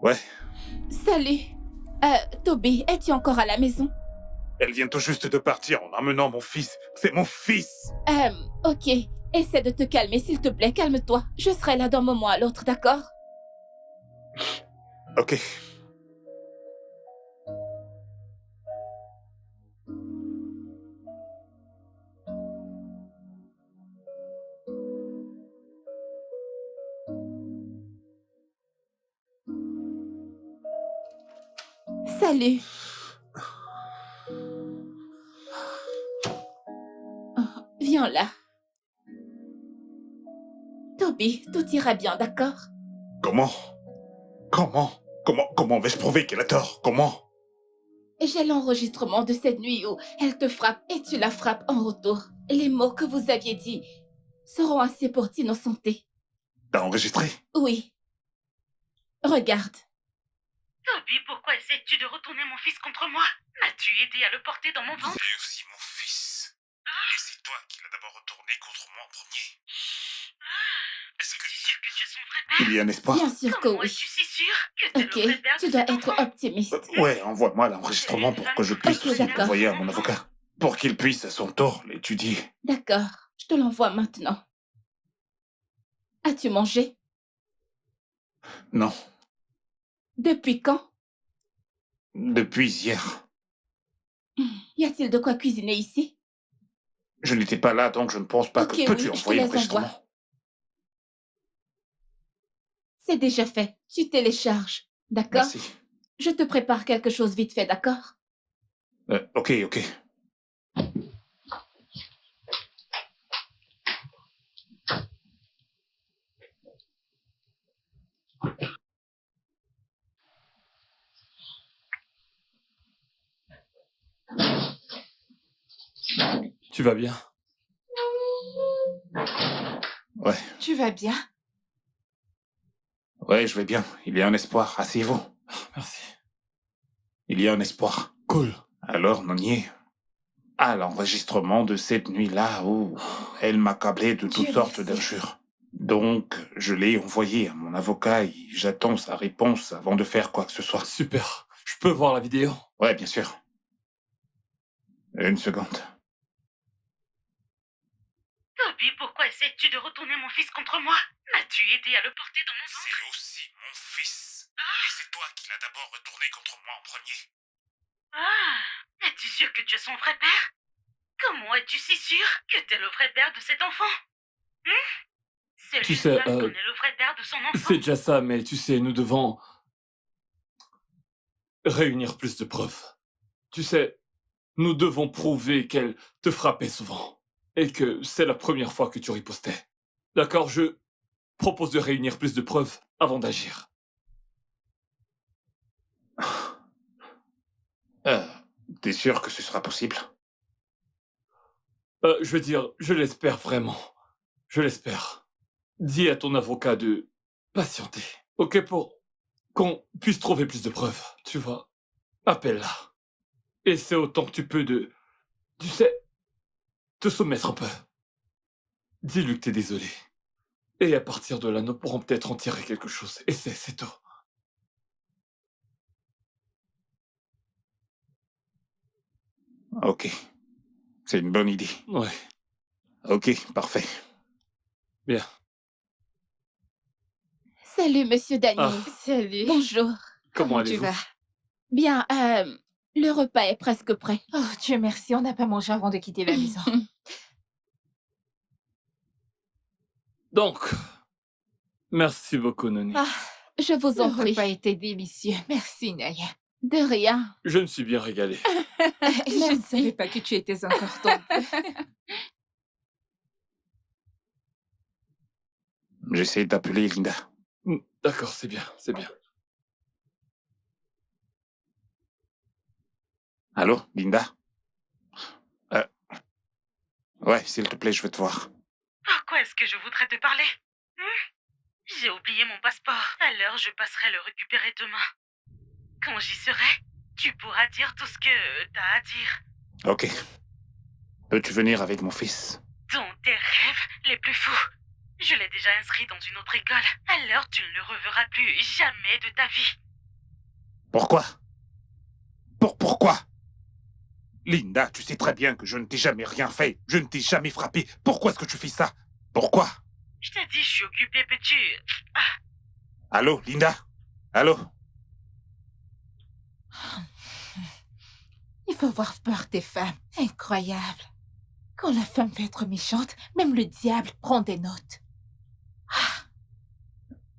Ouais, Salut. Toby, es-tu encore à la maison? Elle vient tout juste de partir en amenant mon fils. C'est mon fils! Ok. Essaie de te calmer, s'il te plaît. Calme-toi. Je serai là d'un moment à l'autre, d'accord? Ok. Salut. Oh, viens là. Toby, tout ira bien, d'accord? Comment? Comment vais-je prouver qu'elle a tort? Comment? J'ai l'enregistrement de cette nuit où elle te frappe et tu la frappes en retour. Les mots que vous aviez dit seront assez pour t'innocenter. T'as enregistré? Oui. Regarde. Toby, pourquoi essaies-tu de retourner mon fils contre moi? M'as-tu aidé à le porter dans mon ventre? C'est aussi mon fils. Et c'est toi qui l'as d'abord retourné contre moi en premier. Est-ce que... Es-tu sûr que tu es son vrai père? Il y a un espoir? Bien sûr que Comment oui. es-tu si sûr que t'es Ok, le vrai père tu de dois cet être enfant? optimiste. Ouais, envoie-moi l'enregistrement pour que je puisse Ok, aussi d'accord. l'envoyer à mon avocat. Pour qu'il puisse à son tour l'étudier. D'accord, je te l'envoie maintenant. As-tu mangé? Non, Depuis quand? depuis hier. Y a-t-il de quoi cuisiner ici? Je n'étais pas là, donc je ne pense pas Ok, que... Peux-tu oui, je te envoyer les l'enregistrement? envoie. C'est déjà fait. Tu télécharges. D'accord? Merci. Je te prépare quelque chose vite fait, d'accord? Ok. Tu vas bien? Ouais, Tu vas bien? je vais bien. Il y a un espoir. Asseyez-vous. Merci. Il y a un espoir. Cool. Alors, Nonier, à l'enregistrement de cette nuit-là où elle m'accablait de toutes Dieu sortes merci. d'injures. Donc, je l'ai envoyé à mon avocat et j'attends sa réponse avant de faire quoi que ce soit. Super. Je peux voir la vidéo? Ouais, bien sûr. Une seconde. Toby, pourquoi essaies-tu de retourner mon fils contre moi? M'as-tu aidé à le porter dans mon ventre? C'est aussi mon fils. Et c'est toi qui l'as d'abord retourné contre moi en premier. Es-tu sûr que tu es son vrai père? Comment es-tu si sûr que t'es le vrai père de cet enfant? C'est Tu lui sais, seul connaît le vrai père de son enfant. C'est déjà ça, mais tu sais, nous devons réunir plus de preuves. Tu sais, nous devons prouver qu'elle te frappait souvent et que c'est la première fois que tu ripostais. D'accord, je propose de réunir plus de preuves avant d'agir. T'es sûr que ce sera possible? Je veux dire, je l'espère vraiment. Je l'espère. Dis à ton avocat de patienter, ok, pour qu'on puisse trouver plus de preuves, tu vois. Appelle-la. Essaie autant que tu peux de, tu sais, te soumettre un peu. Dis-lui que t'es désolé. Et à partir de là, nous pourrons peut-être en tirer quelque chose. Essaie, c'est tout. Ok. C'est une bonne idée. Ouais, Ok, parfait. bien. Salut, monsieur Daniel. Salut. Bonjour. Comment tu allez-vous? vas? Bien, le repas est presque prêt. Oh, Dieu merci, on n'a pas mangé avant de quitter la maison. Donc, merci beaucoup, Noni. Ah, Je vous le en prie. repas était délicieux. Merci, Naya. De rien. Je me suis bien régalé. Je ne Merci. savais pas que tu étais encore tombée. J'essaie d'appeler Linda. D'accord, c'est bien, c'est bien. Allô, Linda? Ouais, s'il te plaît, je veux te voir. Pourquoi est-ce que je voudrais te parler? J'ai oublié mon passeport. Alors je passerai le récupérer demain. Quand j'y serai, tu pourras dire tout ce que t'as à dire. Ok. Peux-tu venir avec mon fils? Dans tes rêves les plus fous. Je l'ai déjà inscrit dans une autre école. Alors tu ne le reverras plus jamais de ta vie. Pourquoi? Pourquoi? Linda, tu sais très bien que je ne t'ai jamais rien fait. Je ne t'ai jamais frappé. Pourquoi est-ce que tu fais ça? Pourquoi? Je t'ai dit, je suis occupée, peux-tu... Allô, Linda? Allô? Il faut avoir peur des femmes. Incroyable. Quand la femme veut être méchante, même le diable prend des notes.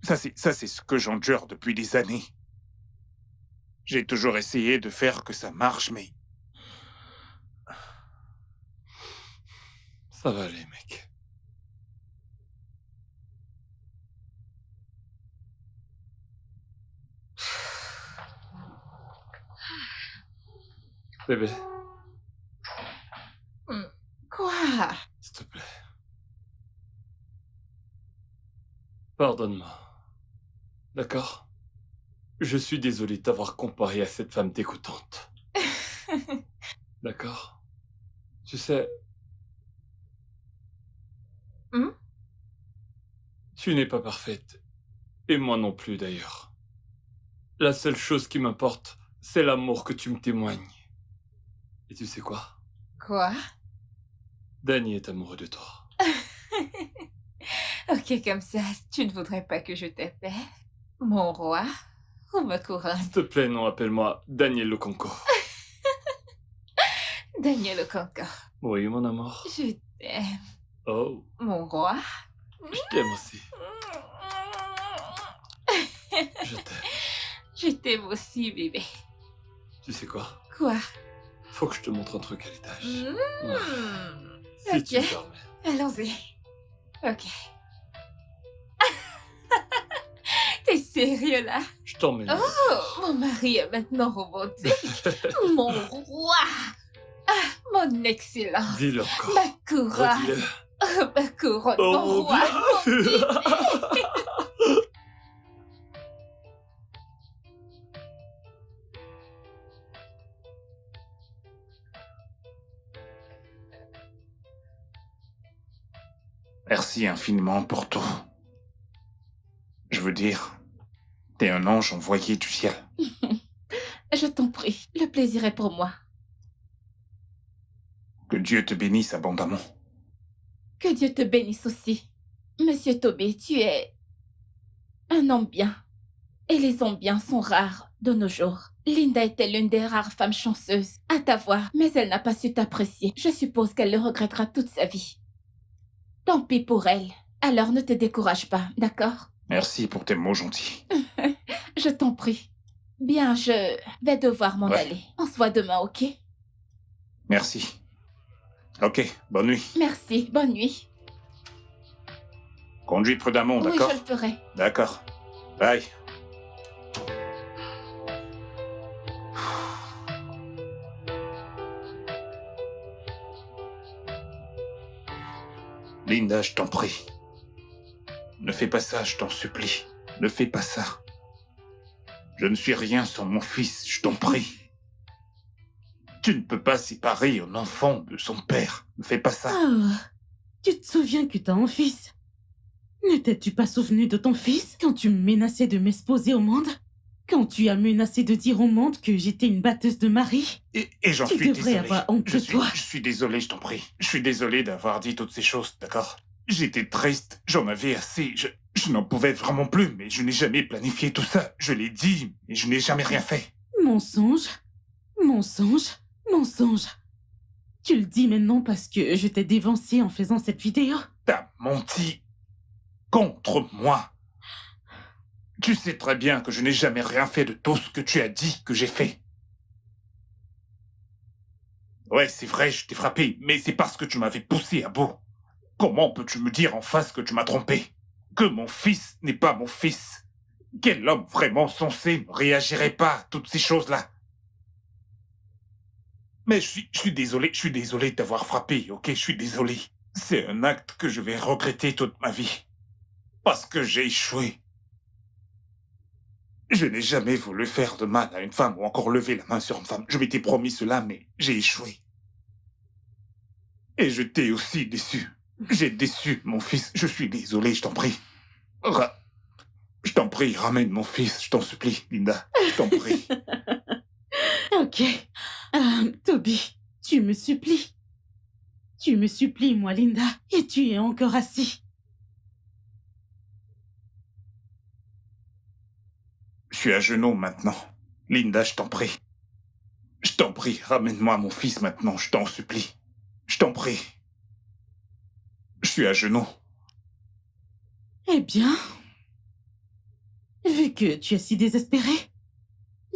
Ça, c'est ce que j'endure depuis des années. J'ai toujours essayé de faire que ça marche, mais... Ça va aller, mec. Bébé, Quoi? s'il te plaît. Pardonne-moi. D'accord? Je suis désolé de t'avoir comparé à cette femme dégoûtante. D'accord? Tu sais... Hmm? Tu n'es pas parfaite. Et moi non plus, d'ailleurs. La seule chose qui m'importe, c'est l'amour que tu me témoignes. Et tu sais quoi? Quoi? Danny est amoureux de toi. Ok, comme ça, tu ne voudrais pas que je t'appelle mon roi ou ma couronne? S'il te plaît, non, appelle-moi Daniel Loconco. Daniel Okonko, Oui, mon amour. je t'aime. Oh, Mon roi? je t'aime aussi. Je t'aime. Je t'aime aussi, bébé. Tu sais quoi? Quoi? Faut que je te montre un truc à l'étage. Hmm. Si Ok. tu me permets. Allons-y. Ok. T'es sérieux là? Je t'emmène. Oh, mon mari est maintenant romantique. Mon roi. Ah, mon excellence. Dis-le encore. Ma couronne. Redis-le. Oh, ma couronne, Oh, mon mon roi. Dieu. Mon bébé. Merci infiniment pour tout. Je veux dire, t'es un ange envoyé du ciel. Je t'en prie, le plaisir est pour moi. Que Dieu te bénisse abondamment. Que Dieu te bénisse aussi. Monsieur Toby, tu es un homme bien. Et les hommes bien sont rares de nos jours. Linda était l'une des rares femmes chanceuses à t'avoir, mais elle n'a pas su t'apprécier. Je suppose qu'elle le regrettera toute sa vie. Tant pis pour elle. Alors ne te décourage pas, d'accord? Merci pour tes mots gentils. Je t'en prie. Bien, je vais devoir m'en Ouais. aller. On se voit demain, ok? Merci. Ok, bonne nuit. Merci, bonne nuit. Conduis prudemment, Oui, d'accord? je le ferai. D'accord. Bye. Linda, je t'en prie. Ne fais pas ça, je t'en supplie. Ne fais pas ça. Je ne suis rien sans mon fils, je t'en prie. Tu ne peux pas séparer un enfant de son père. Ne fais pas ça. Oh, tu te souviens que t'as un fils? Ne t'es-tu pas souvenu de ton fils quand tu me menaçais de m'exposer au monde? Quand tu as menacé de dire au monde que j'étais une batteuse de mari? Et j'en Tu suis devrais désolé. avoir honte de toi. Je suis désolé, je t'en prie. Je suis désolé d'avoir dit toutes ces choses, d'accord? J'étais triste, j'en avais assez, je n'en pouvais vraiment plus, mais je n'ai jamais planifié tout ça. Je l'ai dit, mais je n'ai jamais rien fait. Mensonge, mensonge, mensonge. Tu le dis maintenant parce que je t'ai dévancé en faisant cette vidéo? T'as menti contre moi. Tu sais très bien que je n'ai jamais rien fait de tout ce que tu as dit que j'ai fait. Ouais, c'est vrai, je t'ai frappé, mais c'est parce que tu m'avais poussé à bout. Comment peux-tu me dire en face que tu m'as trompé? Que mon fils n'est pas mon fils? Quel homme vraiment sensé ne réagirait pas à toutes ces choses-là? Mais je suis désolé de t'avoir frappé, ok? Je suis désolé. C'est un acte que je vais regretter toute ma vie. Parce que j'ai échoué. Je n'ai jamais voulu faire de mal à une femme ou encore lever la main sur une femme. Je m'étais promis cela, mais j'ai échoué. Et je t'ai aussi déçu. J'ai déçu mon fils. Je suis désolé, je t'en prie. Je t'en prie, ramène mon fils, je t'en supplie, Linda. Je t'en prie. Ok. Toby, Tu me supplies. Tu me supplies, moi, Linda, et tu es encore assis. Je suis à genoux maintenant. Linda, je t'en prie. Je t'en prie, ramène-moi mon fils maintenant, je t'en supplie. Je t'en prie. Je suis à genoux. Eh bien, vu que tu es si désespéré,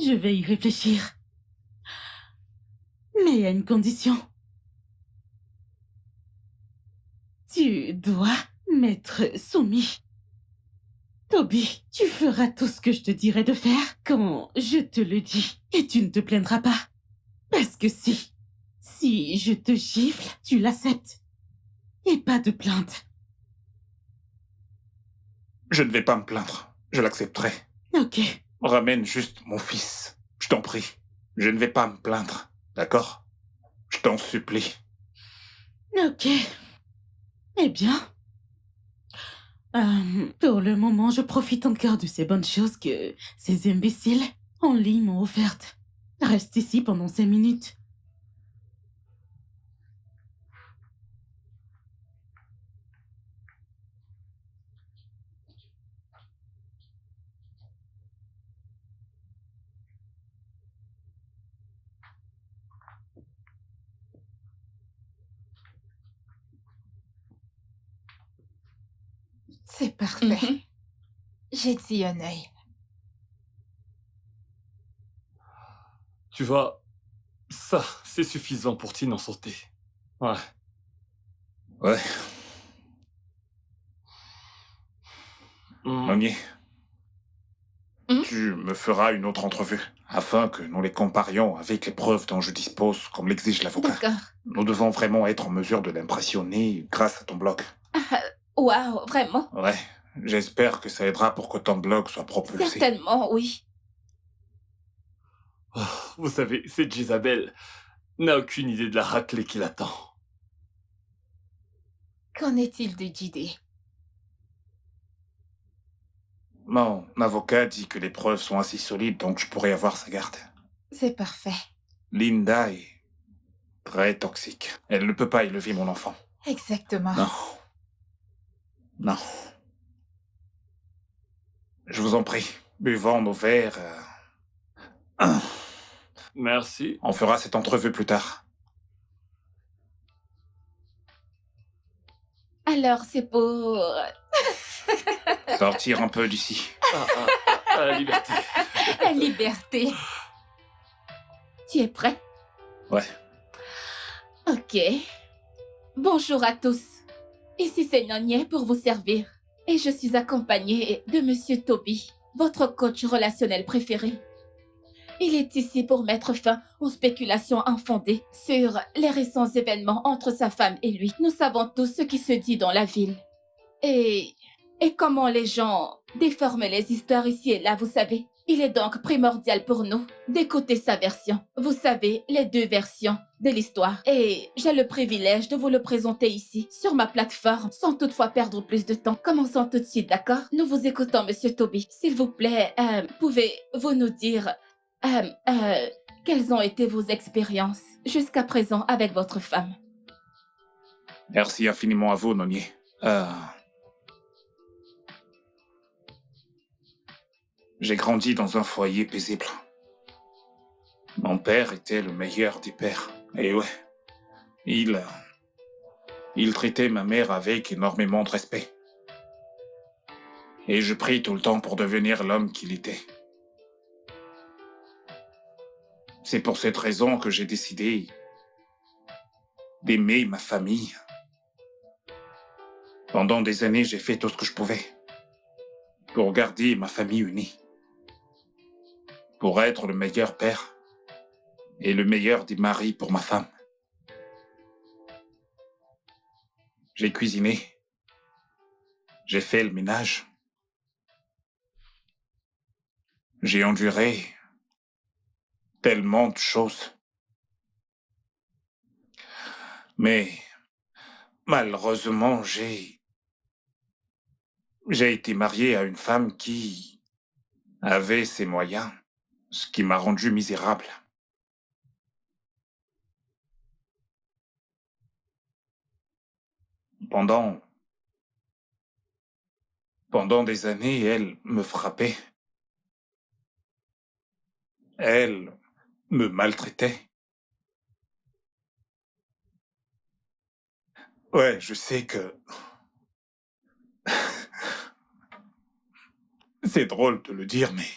je vais y réfléchir. Mais à une condition. Tu dois m'être soumis. Toby, tu feras tout ce que je te dirai de faire quand je te le dis. Et tu ne te plaindras pas. Parce que si je te gifle, tu l'acceptes. Et pas de plainte. Je ne vais pas me plaindre. Je l'accepterai. Ok. Ramène juste mon fils. Je t'en prie. Je ne vais pas me plaindre. D'accord? Je t'en supplie. Ok. Eh bien, pour le moment, je profite encore de ces bonnes choses que ces imbéciles en ligne m'ont offertes. Reste ici pendant 5 minutes. C'est parfait. Mhm. J'ai dit un œil. Tu vois, ça, c'est suffisant pour t'innocenter. Ouais. Ouais, Hmm. Nonier. Hmm? Tu me feras une autre entrevue, afin que nous les comparions avec les preuves dont je dispose, comme l'exige l'avocat. D'accord. Nous devons vraiment être en mesure de l'impressionner grâce à ton blog. Waouh, vraiment? Ouais, j'espère que ça aidera pour que ton blog soit propulsé. Certainement, oui. Oh, vous savez, cette Jésabelle n'a aucune idée de la raclée qui l'attend. Qu'en est-il de JD? Mon avocat dit que les preuves sont assez solides, donc je pourrais avoir sa garde. C'est parfait. Linda est très toxique. Elle ne peut pas élever mon enfant. Exactement. Non. Non. Je vous en prie, buvons nos verres. Merci. On fera cette entrevue plus tard. Alors, c'est pour... Sortir un peu d'ici. À la liberté. la liberté. Tu es prêt? Ouais. Ok. Bonjour à tous. Ici c'est Nonier pour vous servir. Et je suis accompagnée de Monsieur Toby, votre coach relationnel préféré. Il est ici pour mettre fin aux spéculations infondées sur les récents événements entre sa femme et lui. Nous savons tous ce qui se dit dans la ville. Et comment les gens déforment les histoires ici et là, vous savez. Il est donc primordial pour nous d'écouter sa version. Vous savez, les deux versions de l'histoire. Et j'ai le privilège de vous le présenter ici, sur ma plateforme, sans toutefois perdre plus de temps. Commençons tout de suite, d'accord? Nous vous écoutons, Monsieur Toby. S'il vous plaît, pouvez-vous nous dire quelles ont été vos expériences jusqu'à présent avec votre femme? Merci infiniment à vous, Nonier. J'ai grandi dans un foyer paisible. Mon père était le meilleur des pères. Et ouais, il traitait ma mère avec énormément de respect. Et je prie tout le temps pour devenir l'homme qu'il était. C'est pour cette raison que j'ai décidé d'aimer ma famille. Pendant des années, j'ai fait tout ce que je pouvais pour garder ma famille unie. Pour être le meilleur père et le meilleur des maris pour ma femme. J'ai cuisiné. J'ai fait le ménage. J'ai enduré tellement de choses. Mais malheureusement, j'ai été marié à une femme qui avait ses moyens, ce qui m'a rendu misérable. Pendant... Pendant des années, elle me frappait. Elle me maltraitait. Ouais, je sais que... C'est drôle de le dire, mais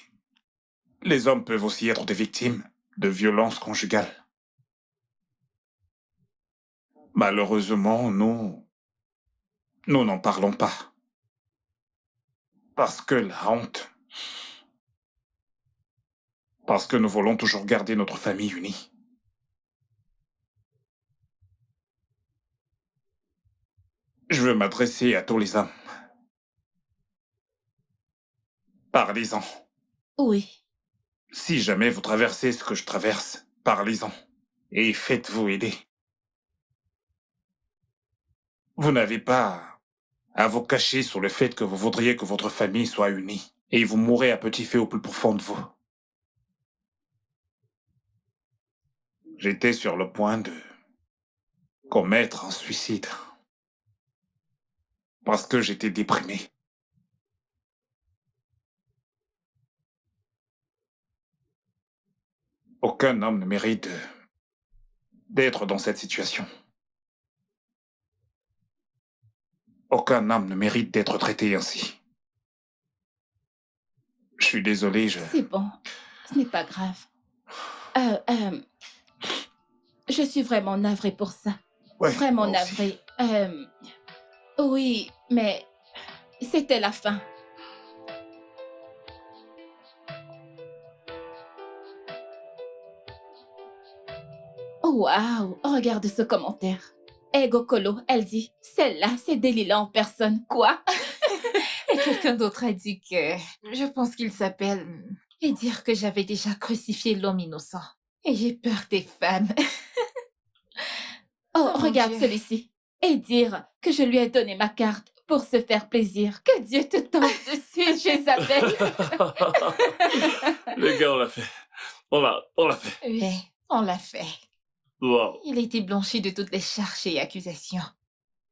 les hommes peuvent aussi être des victimes de violences conjugales. Malheureusement, nous n'en parlons pas. Parce que la honte... Parce que nous voulons toujours garder notre famille unie. Je veux m'adresser à tous les hommes. Parlez-en. Oui. Si jamais vous traversez ce que je traverse, parlez-en. Et faites-vous aider. Vous n'avez pas à vous cacher sur le fait que vous voudriez que votre famille soit unie. Et vous mourrez à petit feu au plus profond de vous. J'étais sur le point de commettre un suicide. Parce que j'étais déprimé. Aucun homme ne mérite d'être dans cette situation. Aucun homme ne mérite d'être traité ainsi. Je suis désolé, C'est bon. Ce n'est pas grave. Je suis vraiment navrée pour ça. Ouais, Vraiment moi aussi. navrée. Oui, mais c'était la fin. Oh, waouh, regarde ce commentaire. Ego Colo, elle dit, celle-là, c'est Delilah en personne. Quoi? Et quelqu'un d'autre a dit que... Je pense qu'il s'appelle... Et dire que j'avais déjà crucifié l'homme innocent. Et j'ai peur des femmes. Oh, Oh, mon regarde Dieu. celui-ci. Et dire que je lui ai donné ma carte pour se faire plaisir. Que Dieu te tombe dessus, Jézabel. Les gars, on l'a fait. On l'a fait. Oui, on l'a fait. Wow. Il a été blanchi de toutes les charges et accusations.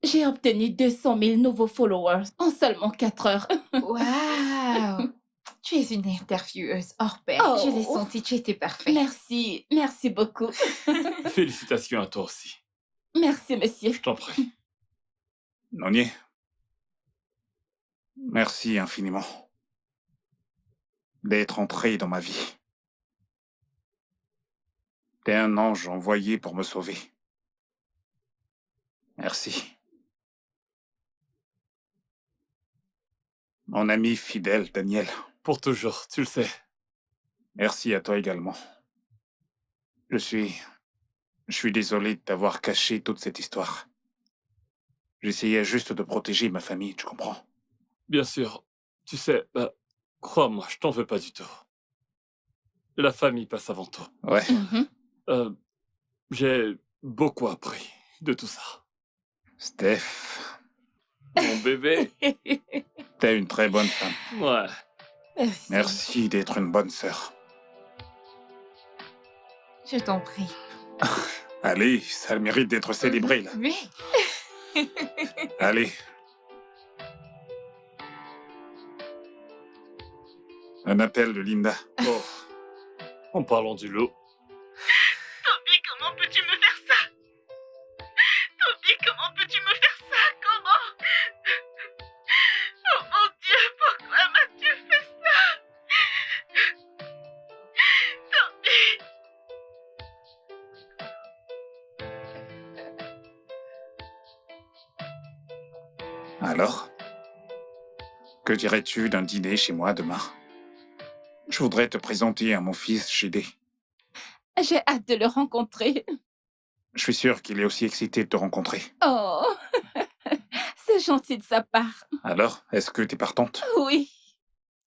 J'ai obtenu 200 000 nouveaux followers en seulement 4 heures. Waouh! Tu es une intervieweuse hors pair. Oh. Je l'ai senti, tu étais parfait. Merci, merci beaucoup. Félicitations à toi aussi. Merci, monsieur. Je t'en prie. Nonier. Merci infiniment d'être entré dans ma vie. T'es un ange envoyé pour me sauver. Merci. Mon ami fidèle, Daniel. Pour toujours, tu le sais. Merci à toi également. Je suis désolé de t'avoir caché toute cette histoire. J'essayais juste de protéger ma famille, tu comprends? Bien sûr. Tu sais, crois-moi, je t'en veux pas du tout. La famille passe avant tout. Ouais. Mhm. J'ai beaucoup appris de tout ça. Steph, Mon bébé. t'es une très bonne femme. Ouais. Merci. Merci d'être une bonne sœur. Je t'en prie. Allez, ça a le mérite d'être célébré, là. Oui. Allez. Un appel de Linda. Bon. En parlant du lot. Toby, comment peux-tu me faire ça? Toby, comment peux-tu me faire ça? Comment? Oh mon Dieu, pourquoi m'as-tu fait ça? Toby! Alors? Que dirais-tu d'un dîner chez moi demain? Je voudrais te présenter à mon fils Chédé. J'ai hâte de le rencontrer. Je suis sûr qu'il est aussi excité de te rencontrer. Oh, c'est gentil de sa part. Alors, est-ce que t'es partante? Oui,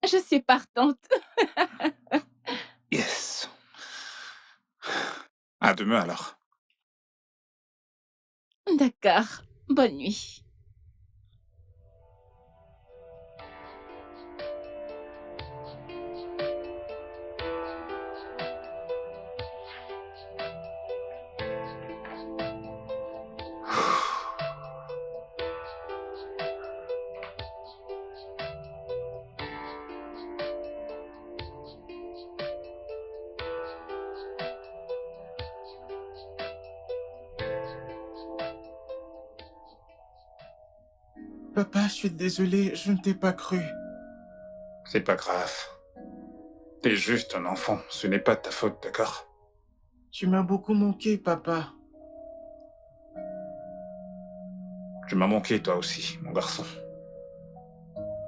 je suis partante. Yes. À demain alors. D'accord, bonne nuit. Papa, je suis désolé, je ne t'ai pas cru. C'est pas grave. T'es juste un enfant, ce n'est pas de ta faute, d'accord? Tu m'as beaucoup manqué, papa. Tu m'as manqué toi aussi, mon garçon.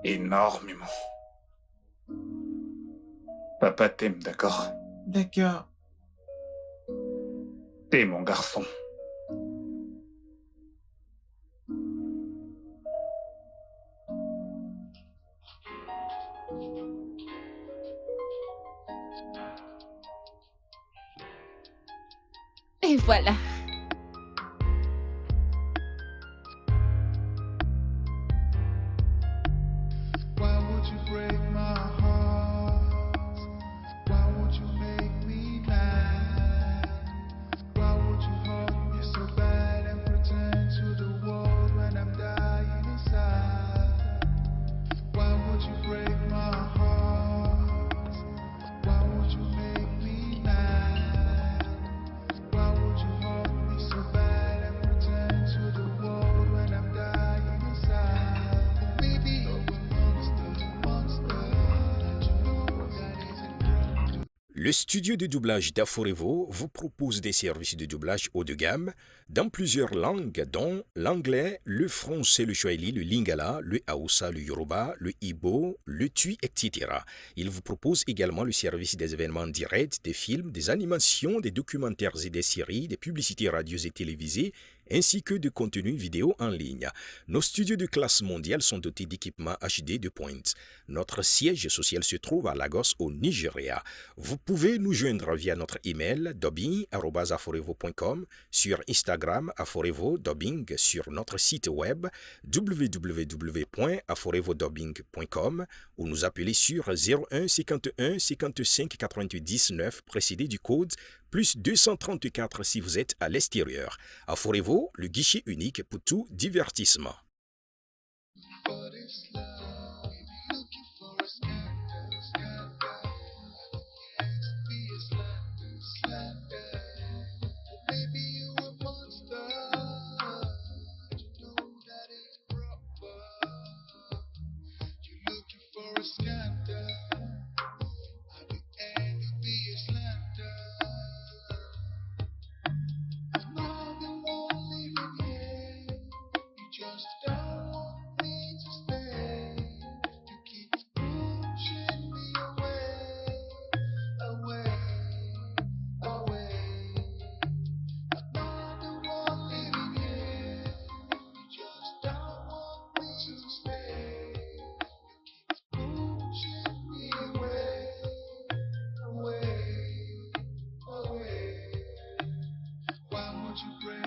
Énormément. Papa t'aime, d'accord? D'accord. T'es mon garçon. Et voilà. Why would you break my heart? Why would you make me mad? Why would you hurt me so bad and pretend to the world when I'm dying inside? Why would you break my heart? Why would you make me mad? Why would you hurt me so bad and pretend to the world when I'm dying inside? Maybe you're a monster. Don't you know that isn't wrong? Le studio de doublage d'Aforevo vous propose des services de doublage haut de gamme dans plusieurs langues dont l'anglais, le français, le swahili, le lingala, le hausa, le yoruba, le ibo, le tui, etc. Il vous propose également le service des événements directs, des films, des animations, des documentaires et des séries, des publicités radios et télévisées, ainsi que de contenus vidéo en ligne. Nos studios de classe mondiale sont dotés d'équipements HD de pointe. Notre siège social se trouve à Lagos au Nigeria. Vous pouvez nous joindre via notre email dubbing@aforevo.com, sur Instagram aforevo-dubbing, sur notre site web www.aforevodubbing.com ou nous appeler sur 01 51 55 90 9 précédé du code plus 234 si vous êtes à l'extérieur. Aforevo, le guichet unique pour tout divertissement. But it's love. Looking for a scandal. Be a slander. Maybe you a monster. You know that ain't proper. You're looking for a scandal. At the end, you'll be a slander. I'm not the one living here. You just don't want me to stay. You keep pushing me away, away, away. I'm not the one living here. You just don't want me to stay. You keep pushing me away, away, away. Why would you break